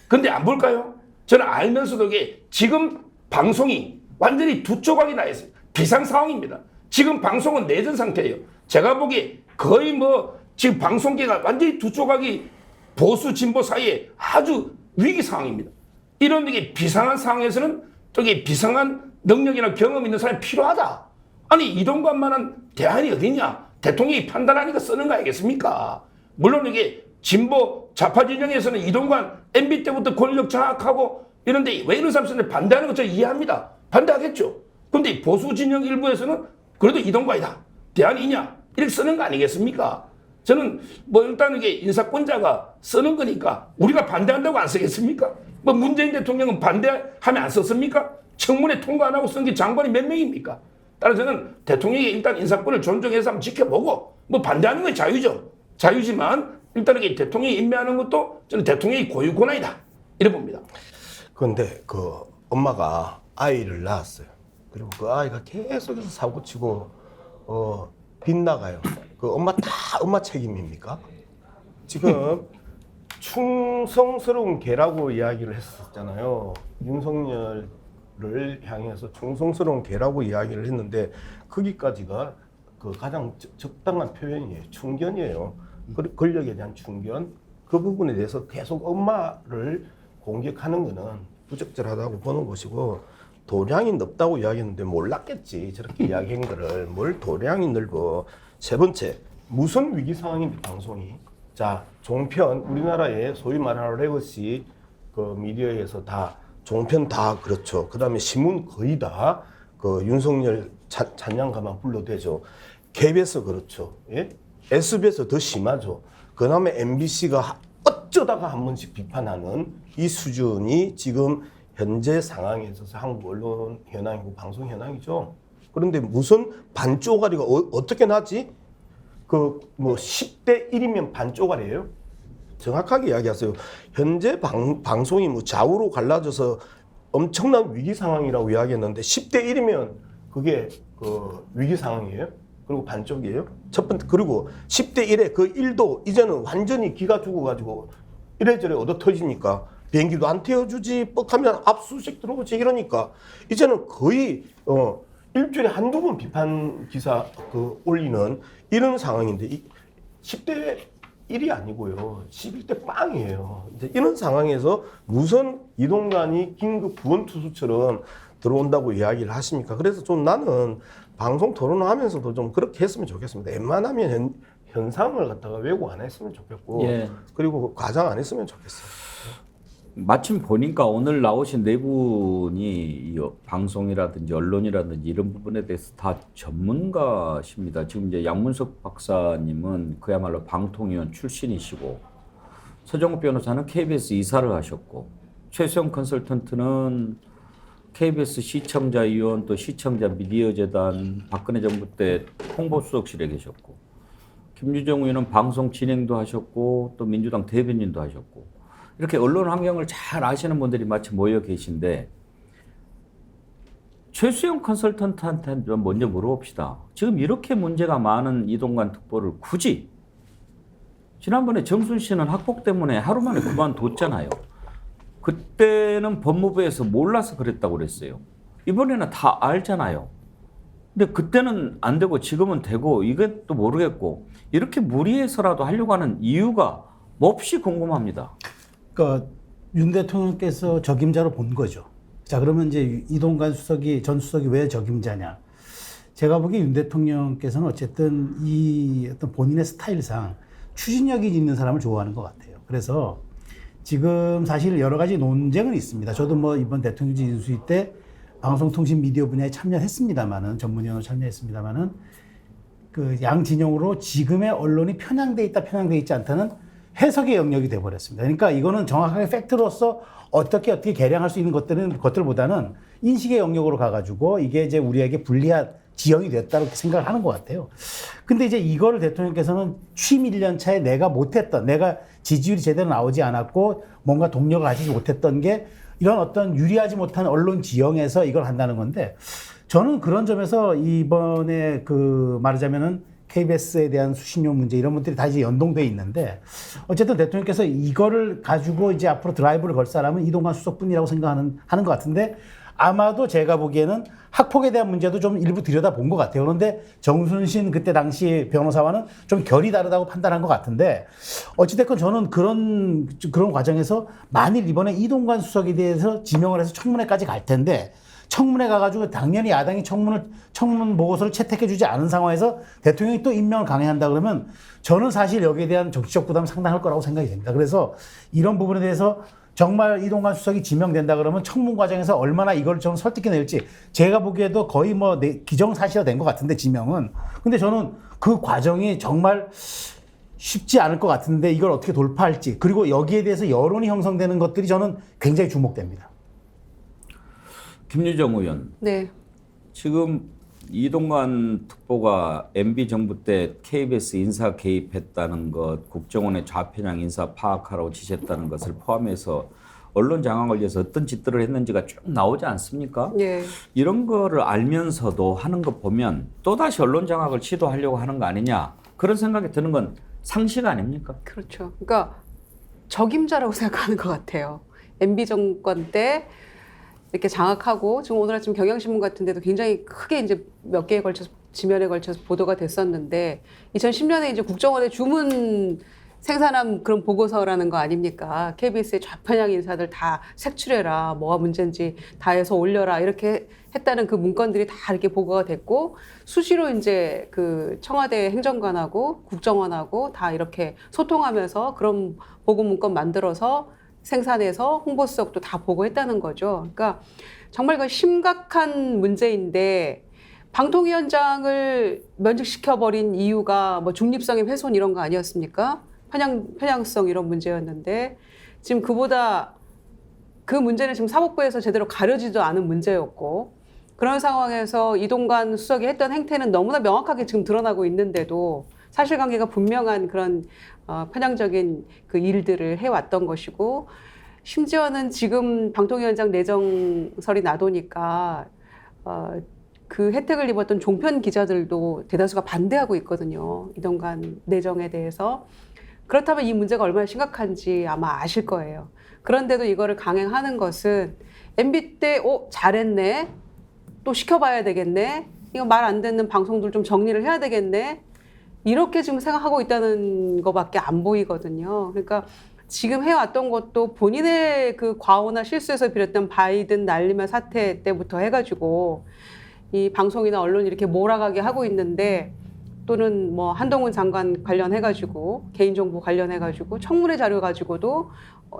Speaker 4: 근데 안 볼까요? 저는 알면서도 이게 지금 방송이 완전히 두 조각이 나 있어요. 비상 상황입니다. 지금 방송은 내전 상태예요. 제가 보기에 거의 뭐 지금 방송계가 완전히 두 조각이 보수 진보 사이에 아주 위기 상황입니다. 이런 게 비상한 상황에서는 저기 비상한 능력이나 경험 있는 사람이 필요하다. 아니 이동관만한 대안이 어디냐? 대통령이 판단하니까 쓰는 거 아니겠습니까? 물론 이게 진보 좌파 진영에서는 이동관 MB 때부터 권력 장악하고 이런데 왜 이런 사람 쓰는데 반대하는 거 저 이해합니다. 반대하겠죠. 근데 보수 진영 일부에서는 그래도 이동관이다. 대안이냐? 이렇게 쓰는 거 아니겠습니까? 저는 뭐 일단 이게 인사권자가 쓰는 거니까 우리가 반대한다고 안 쓰겠습니까? 뭐 문재인 대통령은 반대하면 안 썼습니까? 청문회 통과 안 하고 쓴 게 장관이 몇 명입니까? 따라서 저는 대통령이 일단 인사권을 존중해서 한번 지켜보고 뭐 반대하는 건 자유죠. 자유지만 일단 이게 대통령이 임명하는 것도 저는 대통령이 고유 권한이다. 이래 봅니다.
Speaker 3: 그런데 그 엄마가 아이를 낳았어요. 그리고 그 아이가 계속해서 사고치고 빗나가요. 그 엄마 다 엄마 책임입니까? 지금 충성스러운 개라고 이야기를 했었잖아요. 윤석열을 향해서 충성스러운 개라고 이야기를 했는데 거기까지가 그 가장 적당한 표현이에요. 충견이에요. 권력에 대한 충견. 그 부분에 대해서 계속 엄마를 공격하는 거는 부적절하다고 보는 것이고 도량이 넓다고 이야기했는데 몰랐겠지. 저렇게 이야기한 거를 뭘 도량이 넓어. 세 번째, 무슨 위기 상황입니까 방송이? 자, 종편 우리나라에 소위 말하는 레거시 그 미디어에서 다 종편 다 그렇죠. 그다음에 신문 거의 다 그 윤석열 찬양가만 불러대죠. KBS 그렇죠. 예? SBS 더 심하죠. 그다음에 MBC가 어쩌다가 한 번씩 비판하는 이 수준이 지금 현재 상황에 있어서 한국 언론 현황이고 방송 현황이죠. 그런데 무슨 반쪼가리가 어떻게 나지? 그 뭐 10대 1이면 반쪼가리예요? 정확하게 이야기하세요. 현재 방송이 뭐 좌우로 갈라져서 엄청난 위기 상황이라고 이야기했는데 10대 1이면 그게 그 위기 상황이에요? 그리고 반쪽이에요? 첫 번째, 그리고 10대 1에 그 1도 이제는 완전히 기가 죽어가지고 이래저래 얻어 터지니까 비행기도 안 태워주지, 뻑하면 압수수색 들어오지 이러니까 이제는 거의 일주일에 한두 번 비판 기사 그 올리는 이런 상황인데 10대 1이 아니고요. 11대 빵이에요. 이제 이런 상황에서 무슨 이동관이 긴급 구원 투수처럼 들어온다고 이야기를 하십니까? 그래서 좀 나는 방송 토론을 하면서도 좀 그렇게 했으면 좋겠습니다. 웬만하면 현상을 갖다가 왜곡 안 했으면 좋겠고,
Speaker 2: 예.
Speaker 3: 그리고 과장 안 했으면 좋겠어요.
Speaker 2: 마침 보니까 오늘 나오신 네 분이 이 방송이라든지 언론이라든지 이런 부분에 대해서 다 전문가십니다. 지금 이제 양문석 박사님은 그야말로 방통위원 출신이시고, 서정욱 변호사는 KBS 이사를 하셨고, 최수영 컨설턴트는 KBS 시청자위원 또 시청자 미디어재단 박근혜 정부 때 홍보수석실에 계셨고, 김유정 의원은 방송 진행도 하셨고 또 민주당 대변인도 하셨고, 이렇게 언론 환경을 잘 아시는 분들이 마치 모여 계신데 최수영 컨설턴트한테 먼저 물어봅시다. 지금 이렇게 문제가 많은 이동관 특보를 굳이 지난번에 정순 씨는 학폭 때문에 하루 만에 그만뒀잖아요. 그때는 법무부에서 몰라서 그랬다고 그랬어요. 이번에는 다 알잖아요. 근데 그때는 안 되고 지금은 되고 이것도 모르겠고 이렇게 무리해서라도 하려고 하는 이유가 몹시 궁금합니다.
Speaker 5: 그러니까 윤 대통령께서 적임자로 본 거죠. 자, 그러면 이제 이동관 수석이, 전 수석이 왜 적임자냐. 제가 보기에 윤 대통령께서는 어쨌든 이 어떤 본인의 스타일상 추진력이 있는 사람을 좋아하는 것 같아요. 그래서 지금 사실 여러 가지 논쟁은 있습니다. 저도 뭐 이번 대통령직 인수위 때 방송통신 미디어 분야에 참여했습니다만은, 전문위원으로 참여했습니다만은 그 양 진영으로 지금의 언론이 편향돼 있다, 편향돼 있지 않다는 해석의 영역이 돼버렸습니다. 그러니까 이거는 정확하게 팩트로서 어떻게 계량할 수 있는 것들보다는 인식의 영역으로 가가지고 이게 이제 우리에게 불리한 지형이 됐다고 생각을 하는 것 같아요. 근데 이제 이거를 대통령께서는 취임 1년 차에 내가 지지율이 제대로 나오지 않았고 뭔가 동력을 가지지 못했던 게 이런 어떤 유리하지 못한 언론 지형에서 이걸 한다는 건데, 저는 그런 점에서 이번에 그 말하자면은 KBS에 대한 수신료 문제 이런 것들이 다 이제 연동돼 있는데, 어쨌든 대통령께서 이거를 가지고 이제 앞으로 드라이브를 걸 사람은 이동관 수석뿐이라고 생각하는 것 같은데, 아마도 제가 보기에는 학폭에 대한 문제도 좀 일부 들여다본 것 같아요. 그런데 정순신 그때 당시 변호사와는 좀 결이 다르다고 판단한 것 같은데, 어찌됐건 저는 그런 과정에서 만일 이번에 이동관 수석에 대해서 지명을 해서 청문회까지 갈 텐데, 청문회 가가지고 당연히 야당이 청문 보고서를 채택해주지 않은 상황에서 대통령이 또 임명을 강행한다 그러면 저는 사실 여기에 대한 정치적 부담이 상당할 거라고 생각이 됩니다. 그래서 이런 부분에 대해서 정말 이동관 수석이 지명된다 그러면 청문 과정에서 얼마나 이걸 좀 설득해낼지, 제가 보기에도 거의 뭐 기정사실화된 것 같은데, 지명은. 근데 저는 그 과정이 정말 쉽지 않을 것 같은데 이걸 어떻게 돌파할지, 그리고 여기에 대해서 여론이 형성되는 것들이 저는 굉장히 주목됩니다.
Speaker 2: 김유정 의원.
Speaker 7: 네.
Speaker 2: 지금 이동관 특보가 MB 정부 때 KBS 인사 개입했다는 것, 국정원의 좌편향 인사 파악하라고 지시했다는 것을 포함해서 언론 장악을 위해서 어떤 짓들을 했는지가 쭉 나오지 않습니까?
Speaker 7: 네.
Speaker 2: 이런 거를 알면서도 하는 거 보면 또다시 언론 장악을 시도하려고 하는 거 아니냐, 그런 생각이 드는 건 상식 아닙니까?
Speaker 7: 그렇죠. 그러니까 적임자라고 생각하는 것 같아요. MB 정권 때 이렇게 장악하고, 지금 오늘 아침 경향신문 같은 데도 굉장히 크게 이제 몇 개에 걸쳐서, 지면에 걸쳐서 보도가 됐었는데, 2010년에 이제 국정원의 주문 생산한 그런 보고서라는 거 아닙니까? KBS의 좌편향 인사들 다 색출해라, 뭐가 문제인지 다 해서 올려라, 이렇게 했다는 그 문건들이 다 이렇게 보고가 됐고, 수시로 이제 그 청와대 행정관하고 국정원하고 다 이렇게 소통하면서 그런 보고 문건 만들어서 생산해서 홍보수석도 다 보고했다는 거죠. 그러니까 정말 그 심각한 문제인데, 방통위원장을 면직시켜버린 이유가 뭐 중립성의 훼손 이런 거 아니었습니까? 편향성 이런 문제였는데, 지금 그 문제는 지금 사법부에서 제대로 가려지도 않은 문제였고, 그런 상황에서 이동관 수석이 했던 행태는 너무나 명확하게 지금 드러나고 있는데도 사실관계가 분명한 그런 편향적인 그 일들을 해왔던 것이고, 심지어는 지금 방통위원장 내정설이 나도니까 그 혜택을 입었던 종편 기자들도 대다수가 반대하고 있거든요. 이동관 내정에 대해서. 그렇다면 이 문제가 얼마나 심각한지 아마 아실 거예요. 그런데도 이거를 강행하는 것은 MB 때 잘했네, 또 시켜봐야 되겠네, 이거 말 안 듣는 방송들 좀 정리를 해야 되겠네, 이렇게 지금 생각하고 있다는 것밖에 안 보이거든요. 그러니까 지금 해왔던 것도 본인의 그 과오나 실수에서 비롯된 바이든 날리면 사태 때부터 해가지고 이 방송이나 언론이 이렇게 몰아가게 하고 있는데, 또는 뭐 한동훈 장관 관련해가지고, 개인정보 관련해가지고 청문회 자료 가지고도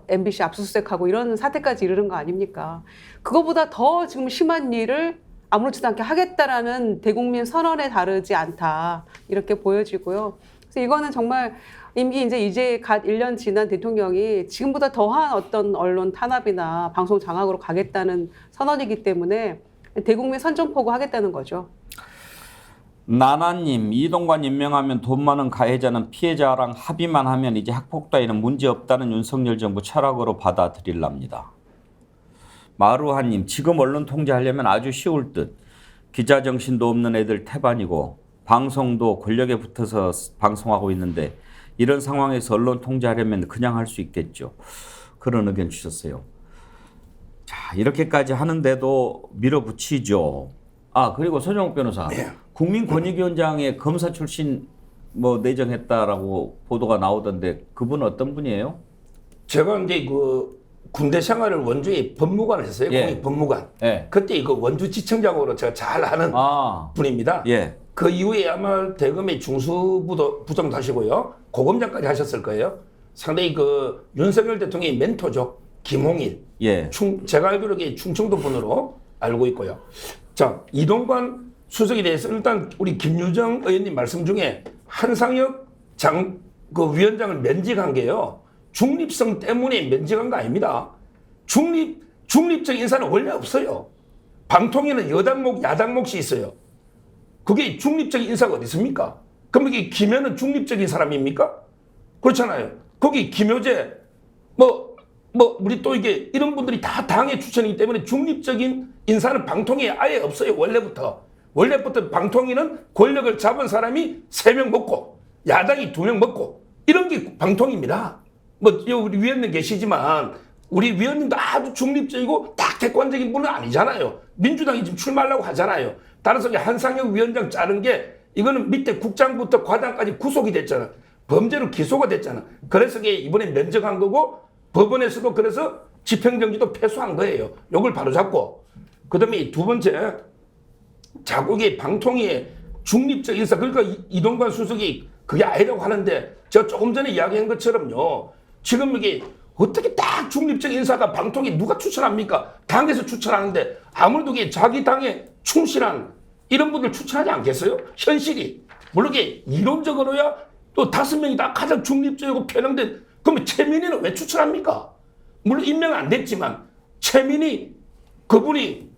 Speaker 7: MBC 압수수색하고 이런 사태까지 이르는 거 아닙니까? 그거보다 더 지금 심한 일을 아무렇지도 않게 하겠다라는 대국민 선언에 다르지 않다, 이렇게 보여지고요. 그래서 이거는 정말 임기 이제 갓 1년 지난 대통령이 지금보다 더한 어떤 언론 탄압이나 방송 장악으로 가겠다는 선언이기 때문에 대국민 선전포고 하겠다는 거죠.
Speaker 2: 나나님, 이동관 임명하면 돈 많은 가해자는 피해자랑 합의만 하면 이제 학폭 따위는 문제 없다는 윤석열 정부 철학으로 받아들일랍니다. 마루하님, 지금 언론 통제하려면 아주 쉬울 듯. 기자 정신도 없는 애들 태반이고 방송도 권력에 붙어서 방송하고 있는데 이런 상황에서 언론 통제하려면 그냥 할 수 있겠죠. 그런 의견 주셨어요. 자, 이렇게까지 하는데도 밀어붙이죠. 아, 그리고 손영욱 변호사, 국민권익위원장에 검사 출신 뭐 내정했다라고 보도가 나오던데 그분은 어떤 분이에요?
Speaker 4: 제가 이제 그 군대 생활을 원주에 법무관을 했어요.
Speaker 2: 예.
Speaker 4: 국립법무관.
Speaker 2: 예.
Speaker 4: 그때 그 원주지청장으로 제가 잘 아는
Speaker 2: 아,
Speaker 4: 분입니다.
Speaker 2: 예.
Speaker 4: 그 이후에 아마 대검의 중수부장 하시고요. 고검장까지 하셨을 거예요. 상당히 그 윤석열 대통령의 멘토죠. 김홍일.
Speaker 2: 예.
Speaker 4: 제가 알기로 충청도 분으로 알고 있고요. 자, 이동관 수석에 대해서 일단 우리 김유정 의원님 말씀 중에 한상혁 위원장을 면직한 게요. 중립성 때문에 면직한 거 아닙니다. 중립적 인사는 원래 없어요. 방통위는 여당 몫, 야당 몫이 있어요. 그게 중립적 인사가 어디 있습니까? 그럼 이게 김현은 중립적인 사람입니까? 그렇잖아요. 거기 김효재, 우리 또 이게 이런 분들이 다 당의 추천이기 때문에 중립적인 인사는 방통위에 아예 없어요. 원래부터 방통위는 권력을 잡은 사람이 3명 먹고 야당이 2명 먹고 이런 게 방통위입니다. 우리 위원님 계시지만 우리 위원님도 아주 중립적이고 딱 객관적인 분은 아니잖아요. 민주당이 지금 출마하려고 하잖아요. 따라서 한상혁 위원장 자른 게 이거는 밑에 국장부터 과장까지 구속이 됐잖아. 범죄로 기소가 됐잖아. 그래서 이번에 면직한 거고 법원에서도 그래서 집행정지도 패소한 거예요. 요걸 바로 잡고. 그 다음에 두 번째, 자국의 방통위의 중립적 인사, 그러니까 이동관 수석이 그게 아니라고 하는데 제가 조금 전에 이야기한 것처럼요. 지금 이게 어떻게 딱 중립적 인사가 방통위 누가 추천합니까? 당에서 추천하는데 아무래도 이게 자기 당에 충실한 이런 분들 추천하지 않겠어요? 현실이. 물론 이게 이론적으로야 또 5명이 다 가장 중립적이고 편향된, 그러면 최민희는 왜 추천합니까? 물론 임명은 안 됐지만 최민희 그분이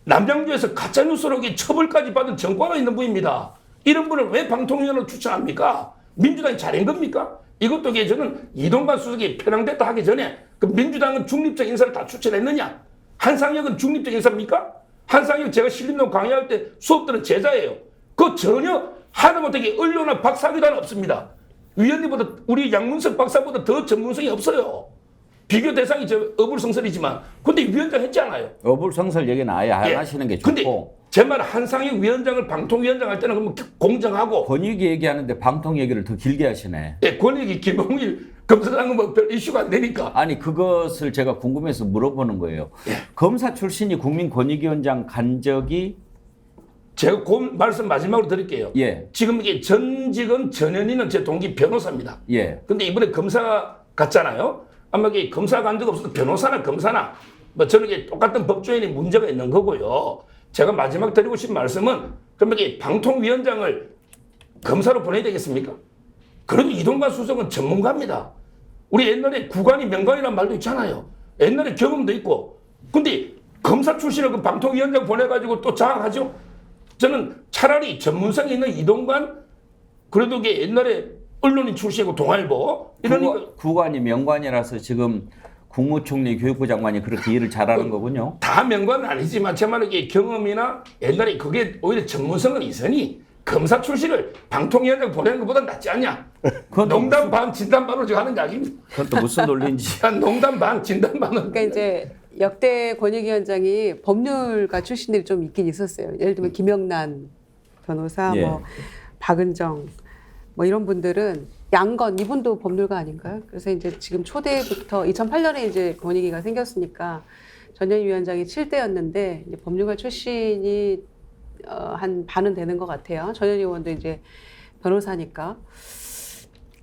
Speaker 4: 남양주에서 가짜뉴스로 처벌까지 받은 전과가 있는 분입니다. 이런 분을 왜 방통위원으로 추천합니까? 민주당이 잘한 겁니까? 이것도 저는 이동관 수석이 편향됐다 하기 전에 그 민주당은 중립적 인사를 다 추천했느냐? 한상혁은 중립적 인사입니까? 한상혁 제가 신림동 강의할 때 수업 들은 제자예요. 그 전혀 하다못해 언론학 박사기도는 없습니다. 위원님보다 우리 양문석 박사보다 더 전문성이 없어요. 비교 대상이 어불성설이지만 근데 위원장 했잖아요.
Speaker 2: 어불성설 얘기는 아예 안 하시는 게 좋고.
Speaker 4: 근데 제 말 한상혁 위원장을 방통위원장 할 때는 그러면 공정하고
Speaker 2: 권익위 얘기하는데 방통 얘기를 더 길게 하시네.
Speaker 4: 예, 권익위 김홍일 검사장은 뭐 별 이슈가 안 되니까.
Speaker 2: 아니 그것을 제가 궁금해서 물어보는 거예요. 검사 출신이 국민권익위원장 간 적이
Speaker 4: 제가 그 말씀 마지막으로 드릴게요.
Speaker 2: 예.
Speaker 4: 지금 이게 전직은 전현희는 제 동기 변호사입니다.
Speaker 2: 예.
Speaker 4: 근데 이번에 검사 갔잖아요. 아마 이게 검사 간 적 없어도 변호사나 검사나 뭐 저는 이게 똑같은 법조인이 문제가 있는 거고요. 제가 마지막 드리고 싶은 말씀은 그러면 이게 방통위원장을 검사로 보내야 되겠습니까? 그래도 이동관 수석은 전문가입니다. 우리 옛날에 구관이 명관이라는 말도 있잖아요. 옛날에 경험도 있고. 근데 검사 출신을 그 방통위원장 보내가지고 또 장악하죠? 저는 차라리 전문성이 있는 이동관, 그래도 이게 옛날에 언론인 출신이고 동아일보 이러니까
Speaker 2: 구관이 명관이라서 지금 국무총리 교육부 장관이 그렇게 일을 잘하는 거군요.
Speaker 4: 다 명관은 아니지만 제 말은 이게 경험이나 옛날에 그게 오히려 전문성은 있으니 검사 출신을 방통위원장 보내는 것보다 낫지 않냐. 농담 반 진담 반으로 지금 하는 이야기입니다.
Speaker 2: 그건 또 무슨 논리인지.
Speaker 4: 농담 반 진담 반은.
Speaker 7: 그러니까 이제 역대 권익위원장이 법률가 출신들이 좀 있긴 있었어요. 예를 들면 김영란 변호사,
Speaker 2: 예.
Speaker 7: 뭐 박은정, 뭐 이런 분들은 양건 이분도 법률가 아닌가요? 그래서 이제 지금 초대부터 2008년에 이제 권익위가 생겼으니까 전현희 위원장이 7대였는데 이제 법률가 출신이 한 반은 되는 것 같아요. 전현희 의원도 이제 변호사니까.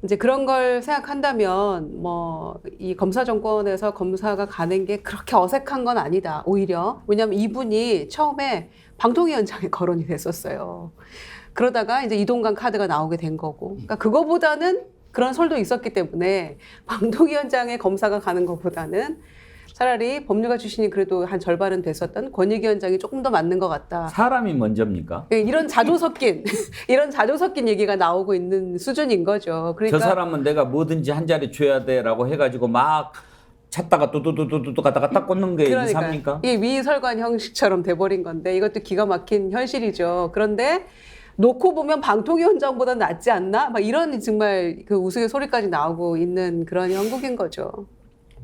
Speaker 7: 이제 그런 걸 생각한다면 뭐 이 검사 정권에서 검사가 가는 게 그렇게 어색한 건 아니다. 오히려 왜냐하면 이분이 처음에 방통위원장에 거론이 됐었어요. 그러다가 이제 이동관 카드가 나오게 된 거고. 그러니까 그거보다는 그런 설도 있었기 때문에 방통위원장에 검사가 가는 것보다는 차라리 법률가 출신이 그래도 한 절반은 됐었던 권익위원장이 조금 더 맞는 것 같다.
Speaker 2: 사람이 먼저입니까?
Speaker 7: 이런 자조 섞인 이런 자조 섞인 얘기가 나오고 있는 수준인 거죠. 그러니까
Speaker 2: 저 사람은 내가 뭐든지 한 자리 줘야 돼라고 해가지고 막 찾다가 뚜두두두두 가다가 딱 꽂는 게 인사입니까?
Speaker 7: 이게 위설관 형식처럼 돼버린 건데 이것도 기가 막힌 현실이죠. 그런데 놓고 보면 방통위원장보다 낫지 않나? 막 이런 정말 그 우스갯소리까지 나오고 있는 그런 형국인 거죠.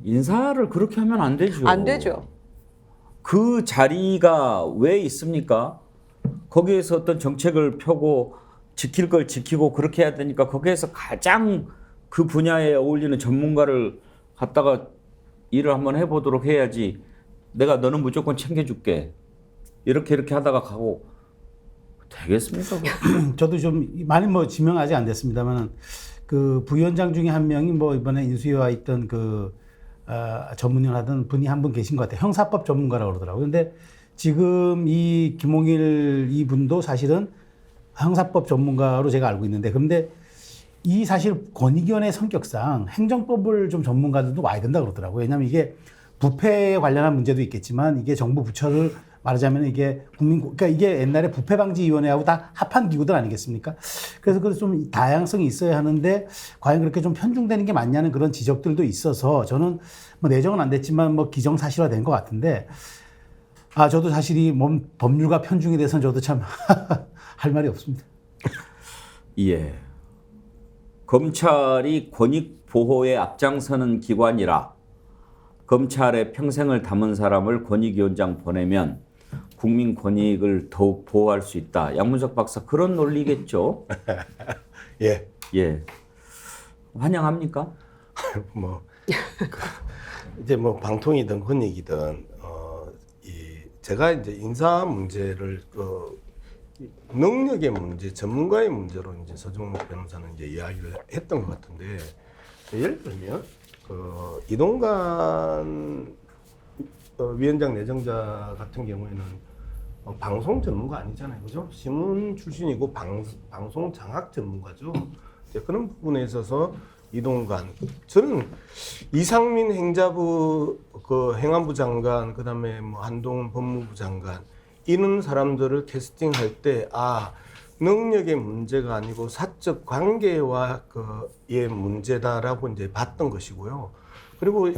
Speaker 2: 인사를 그렇게 하면 안 되죠.
Speaker 7: 안 되죠.
Speaker 2: 그 자리가 왜 있습니까? 거기에서 어떤 정책을 펴고 지킬 걸 지키고 그렇게 해야 되니까 거기에서 가장 그 분야에 어울리는 전문가를 갖다가 일을 한번 해보도록 해야지. 내가 너는 무조건 챙겨줄게. 이렇게 하다가 가고 되겠습니까?
Speaker 5: 저도 좀 많이 뭐 지명하지 안 됐습니다만 그 부위원장 중에 한 명이 뭐 이번에 인수위와 있던 그 전문위원 하던 분이 한 분 계신 것 같아요. 형사법 전문가라고 그러더라고요. 근데 지금 이 김홍일 이분도 사실은 형사법 전문가로 제가 알고 있는데 그런데 이 사실 권익위원회 성격상 행정법을 좀 전문가들도 와야 된다고 그러더라고요. 왜냐하면 이게 부패에 관련한 문제도 있겠지만 이게 정부 부처를 말하자면 이게 그러니까 이게 옛날에 부패방지위원회하고 다 합한 기구들 아니겠습니까? 그래서 좀 다양성이 있어야 하는데 과연 그렇게 좀 편중되는 게 맞냐는 그런 지적들도 있어서 저는 뭐 내정은 안 됐지만 뭐 기정사실화된 것 같은데 저도 사실 이 법률과 편중에 대해서는 저도 참 할 말이 없습니다.
Speaker 2: 예. 검찰이 권익 보호에 앞장서는 기관이라 검찰에 평생을 담은 사람을 권익위원장 보내면 국민 권익을 더욱 보호할 수 있다. 양문석 박사 그런 논리겠죠?
Speaker 3: 예.
Speaker 2: 예. 환영합니까?
Speaker 3: 뭐 이제 뭐 방통이든 권익이든 제가 이제 인사 문제를 능력의 문제, 전문가의 문제로 이제 서정록 변호사는 이제 이야기를 했던 것 같은데 예를 들면 이동관 위원장 내정자 같은 경우에는 방송 전문가 아니잖아요, 그죠? 신문 출신이고 방송 장악 전문가죠. 이제 그런 부분에 있어서 이동관, 저는 이상민 행자부 행안부 장관, 그다음에 뭐 한동훈 법무부 장관 이런 사람들을 캐스팅할 때 능력의 문제가 아니고 사적 관계와 의 문제다라고 이제 봤던 것이고요. 그리고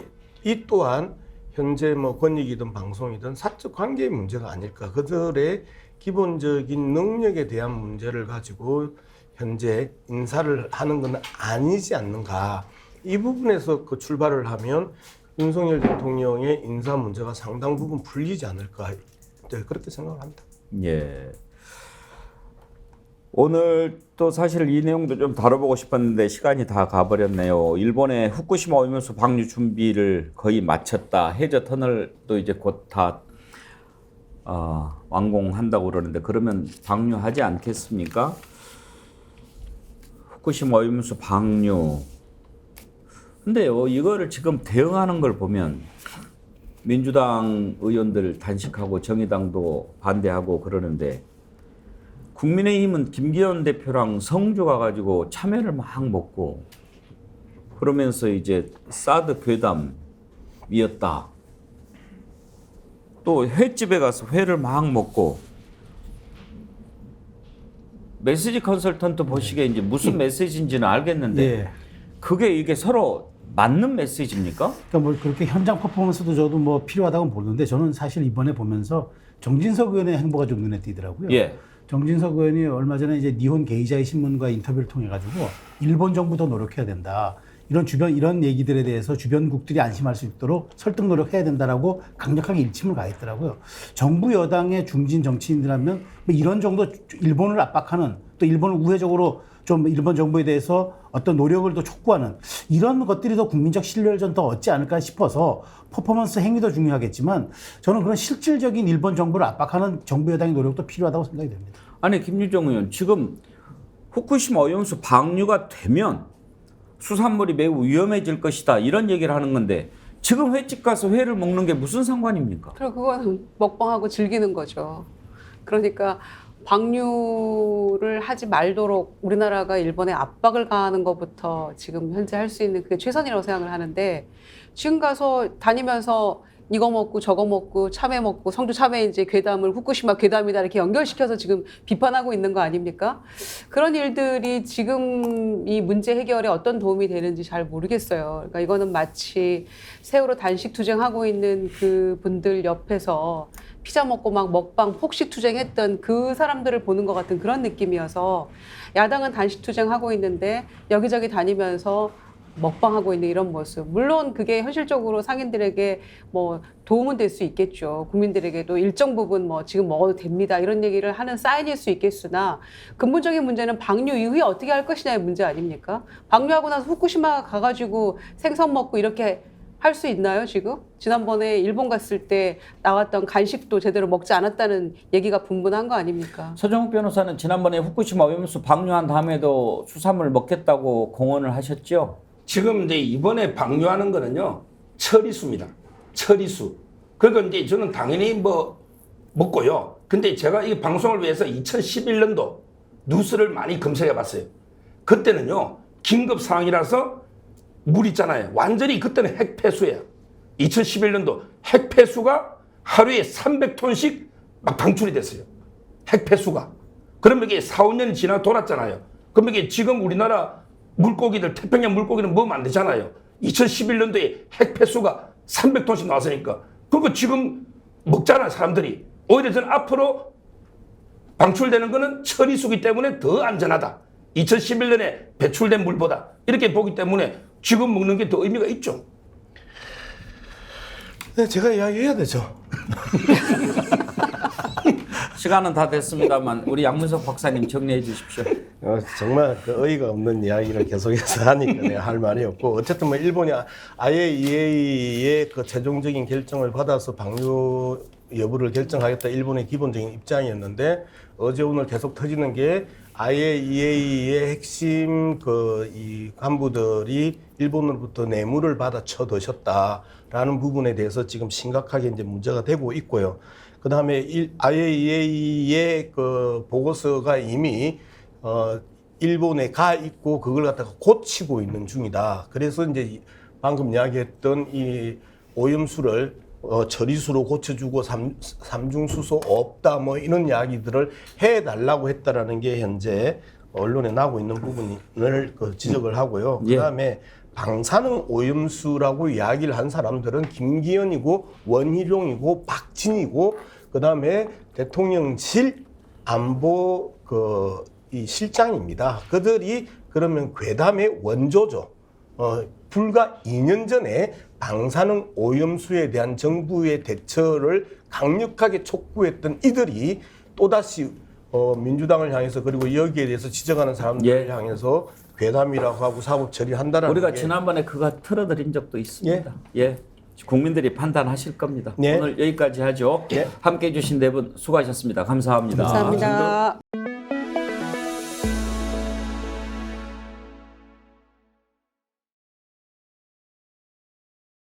Speaker 3: 이 또한 현재 뭐 권익이든 방송이든 사적 관계의 문제가 아닐까. 그들의 기본적인 능력에 대한 문제를 가지고 현재 인사를 하는 건 아니지 않는가. 이 부분에서 출발을 하면 윤석열 대통령의 인사 문제가 상당 부분 풀리지 않을까. 네, 그렇게 생각을 합니다.
Speaker 2: 예. 오늘 또 사실 이 내용도 좀 다뤄보고 싶었는데 시간이 다 가버렸네요. 일본의 후쿠시마 오염수 방류 준비를 거의 마쳤다. 해저 터널도 이제 곧 다 완공한다고 그러는데 그러면 방류하지 않겠습니까? 후쿠시마 오염수 방류. 근데요, 이거를 지금 대응하는 걸 보면 민주당 의원들 단식하고 정의당도 반대하고 그러는데 국민의힘은 김기현 대표랑 성주 가가지고 참외를 막 먹고 그러면서 이제 사드 괴담이었다. 또 횟집에 가서 회를 막 먹고 메시지 컨설턴트 보시기에 이제 무슨 메시지인지는 알겠는데
Speaker 5: 예.
Speaker 2: 그게 이게 서로 맞는 메시지입니까?
Speaker 5: 그러니까 뭐 그렇게 현장 퍼포먼스도 저도 뭐 필요하다고 보는데 저는 사실 이번에 보면서 정진석 의원의 행보가 좀 눈에 띄더라고요.
Speaker 2: 예.
Speaker 5: 정진석 의원이 얼마 전에 이제 니혼 게이자이 신문과 인터뷰를 통해 가지고 일본 정부도 노력해야 된다. 이런 얘기들에 대해서 주변국들이 안심할 수 있도록 설득 노력해야 된다라고 강력하게 일침을 가했더라고요. 정부 여당의 중진 정치인들하면 뭐 이런 정도 일본을 압박하는 또 일본을 우회적으로 좀 일본 정부에 대해서 어떤 노력을 더 촉구하는 이런 것들이 더 국민적 신뢰를 좀 더 얻지 않을까 싶어서 퍼포먼스 행위도 중요하겠지만 저는 그런 실질적인 일본 정부를 압박하는 정부 여당의 노력도 필요하다고 생각이 됩니다.
Speaker 2: 아니 김유정 의원 지금 후쿠시마 오염수 방류가 되면 수산물이 매우 위험해질 것이다 이런 얘기를 하는 건데 지금 횟집 가서 회를 먹는 게 무슨 상관입니까?
Speaker 7: 그리고 그건 먹방하고 즐기는 거죠. 그러니까 방류를 하지 말도록 우리나라가 일본에 압박을 가하는 것부터 지금 현재 할 수 있는 그게 최선이라고 생각을 하는데 지금 가서 다니면서 이거 먹고 저거 먹고 참외 먹고 성주 참외 이제 괴담을 후쿠시마 괴담이다 이렇게 연결시켜서 지금 비판하고 있는 거 아닙니까? 그런 일들이 지금 이 문제 해결에 어떤 도움이 되는지 잘 모르겠어요. 그러니까 이거는 마치 세월호 단식 투쟁하고 있는 그 분들 옆에서 피자 먹고 막 먹방 폭식 투쟁했던 그 사람들을 보는 것 같은 그런 느낌이어서 야당은 단식 투쟁하고 있는데 여기저기 다니면서 먹방하고 있는 이런 모습. 물론 그게 현실적으로 상인들에게 뭐 도움은 될 수 있겠죠. 국민들에게도 일정 부분 뭐 지금 먹어도 됩니다. 이런 얘기를 하는 사인일 수 있겠으나 근본적인 문제는 방류 이후에 어떻게 할 것이냐의 문제 아닙니까? 방류하고 나서 후쿠시마 가가지고 생선 먹고 이렇게 할 수 있나요, 지금? 지난번에 일본 갔을 때 나왔던 간식도 제대로 먹지 않았다는 얘기가 분분한 거 아닙니까?
Speaker 2: 서정욱 변호사는 지난번에 후쿠시마 오염수 방류한 다음에도 수산물 먹겠다고 공언을 하셨죠?
Speaker 4: 지금 이제 이번에 방류하는 거는요, 처리수입니다. 처리수. 그러니까 이제 저는 당연히 뭐 먹고요. 근데 제가 이 방송을 위해서 2011년도 뉴스를 많이 검색해 봤어요. 그때는요, 긴급 상황이라서 물 있잖아요. 완전히 그때는 핵폐수예요. 2011년도 핵폐수가 하루에 300톤씩 막 방출이 됐어요. 핵폐수가. 그러면 이게 4, 5년이 지나 돌았잖아요. 그러면 이게 지금 우리나라 물고기들, 태평양 물고기는 먹으면 안 되잖아요. 2011년도에 핵폐수가 300톤씩 나왔으니까. 그거 지금 먹잖아요, 사람들이. 오히려 저는 앞으로 방출되는 거는 처리수기 때문에 더 안전하다. 2011년에 배출된 물보다. 이렇게 보기 때문에 지금 먹는 게 더 의미가 있죠.
Speaker 3: 네, 제가 이야기해야 되죠.
Speaker 2: 시간은 다 됐습니다만 우리 양문석 박사님 정리해 주십시오.
Speaker 3: 정말 그 어이가 없는 이야기를 계속해서 하니까 내가 할 말이 없고 어쨌든 뭐 일본이 IAEA의 그 최종적인 결정을 받아서 방류 여부를 결정하겠다 일본의 기본적인 입장이었는데 어제 오늘 계속 터지는 게 IAEA의 핵심 이 간부들이 일본으로부터 뇌물을 받아 쳐드셨다라는 부분에 대해서 지금 심각하게 이제 문제가 되고 있고요. 그 다음에 IAEA의 그 보고서가 이미 일본에 가 있고 그걸 갖다가 고치고 있는 중이다. 그래서 이제 방금 이야기했던 이 오염수를 처리수로 고쳐주고 삼중수소 없다 뭐 이런 이야기들을 해달라고 했다라는 게 현재 언론에 나오고 있는 부분을 지적을 하고요.
Speaker 2: 예.
Speaker 3: 그다음에 방사능 오염수라고 이야기를 한 사람들은 김기현이고 원희룡이고 박진이고 그다음에 대통령실 안보 이 실장입니다. 그들이 그러면 괴담의 원조죠. 불과 2년 전에 방사능 오염수에 대한 정부의 대처를 강력하게 촉구했던 이들이 또다시 민주당을 향해서 그리고 여기에 대해서 지적하는 사람들을 향해서 괴담이라고 하고 사법 처리한다라는
Speaker 2: 우리가
Speaker 3: 게
Speaker 2: 지난번에 그거 틀어드린 적도 있습니다. 예. 국민들이 판단하실 겁니다.
Speaker 3: 예.
Speaker 2: 오늘 여기까지 하죠.
Speaker 3: 예.
Speaker 2: 함께해 주신 네 분 수고하셨습니다. 감사합니다.
Speaker 7: 감사합니다.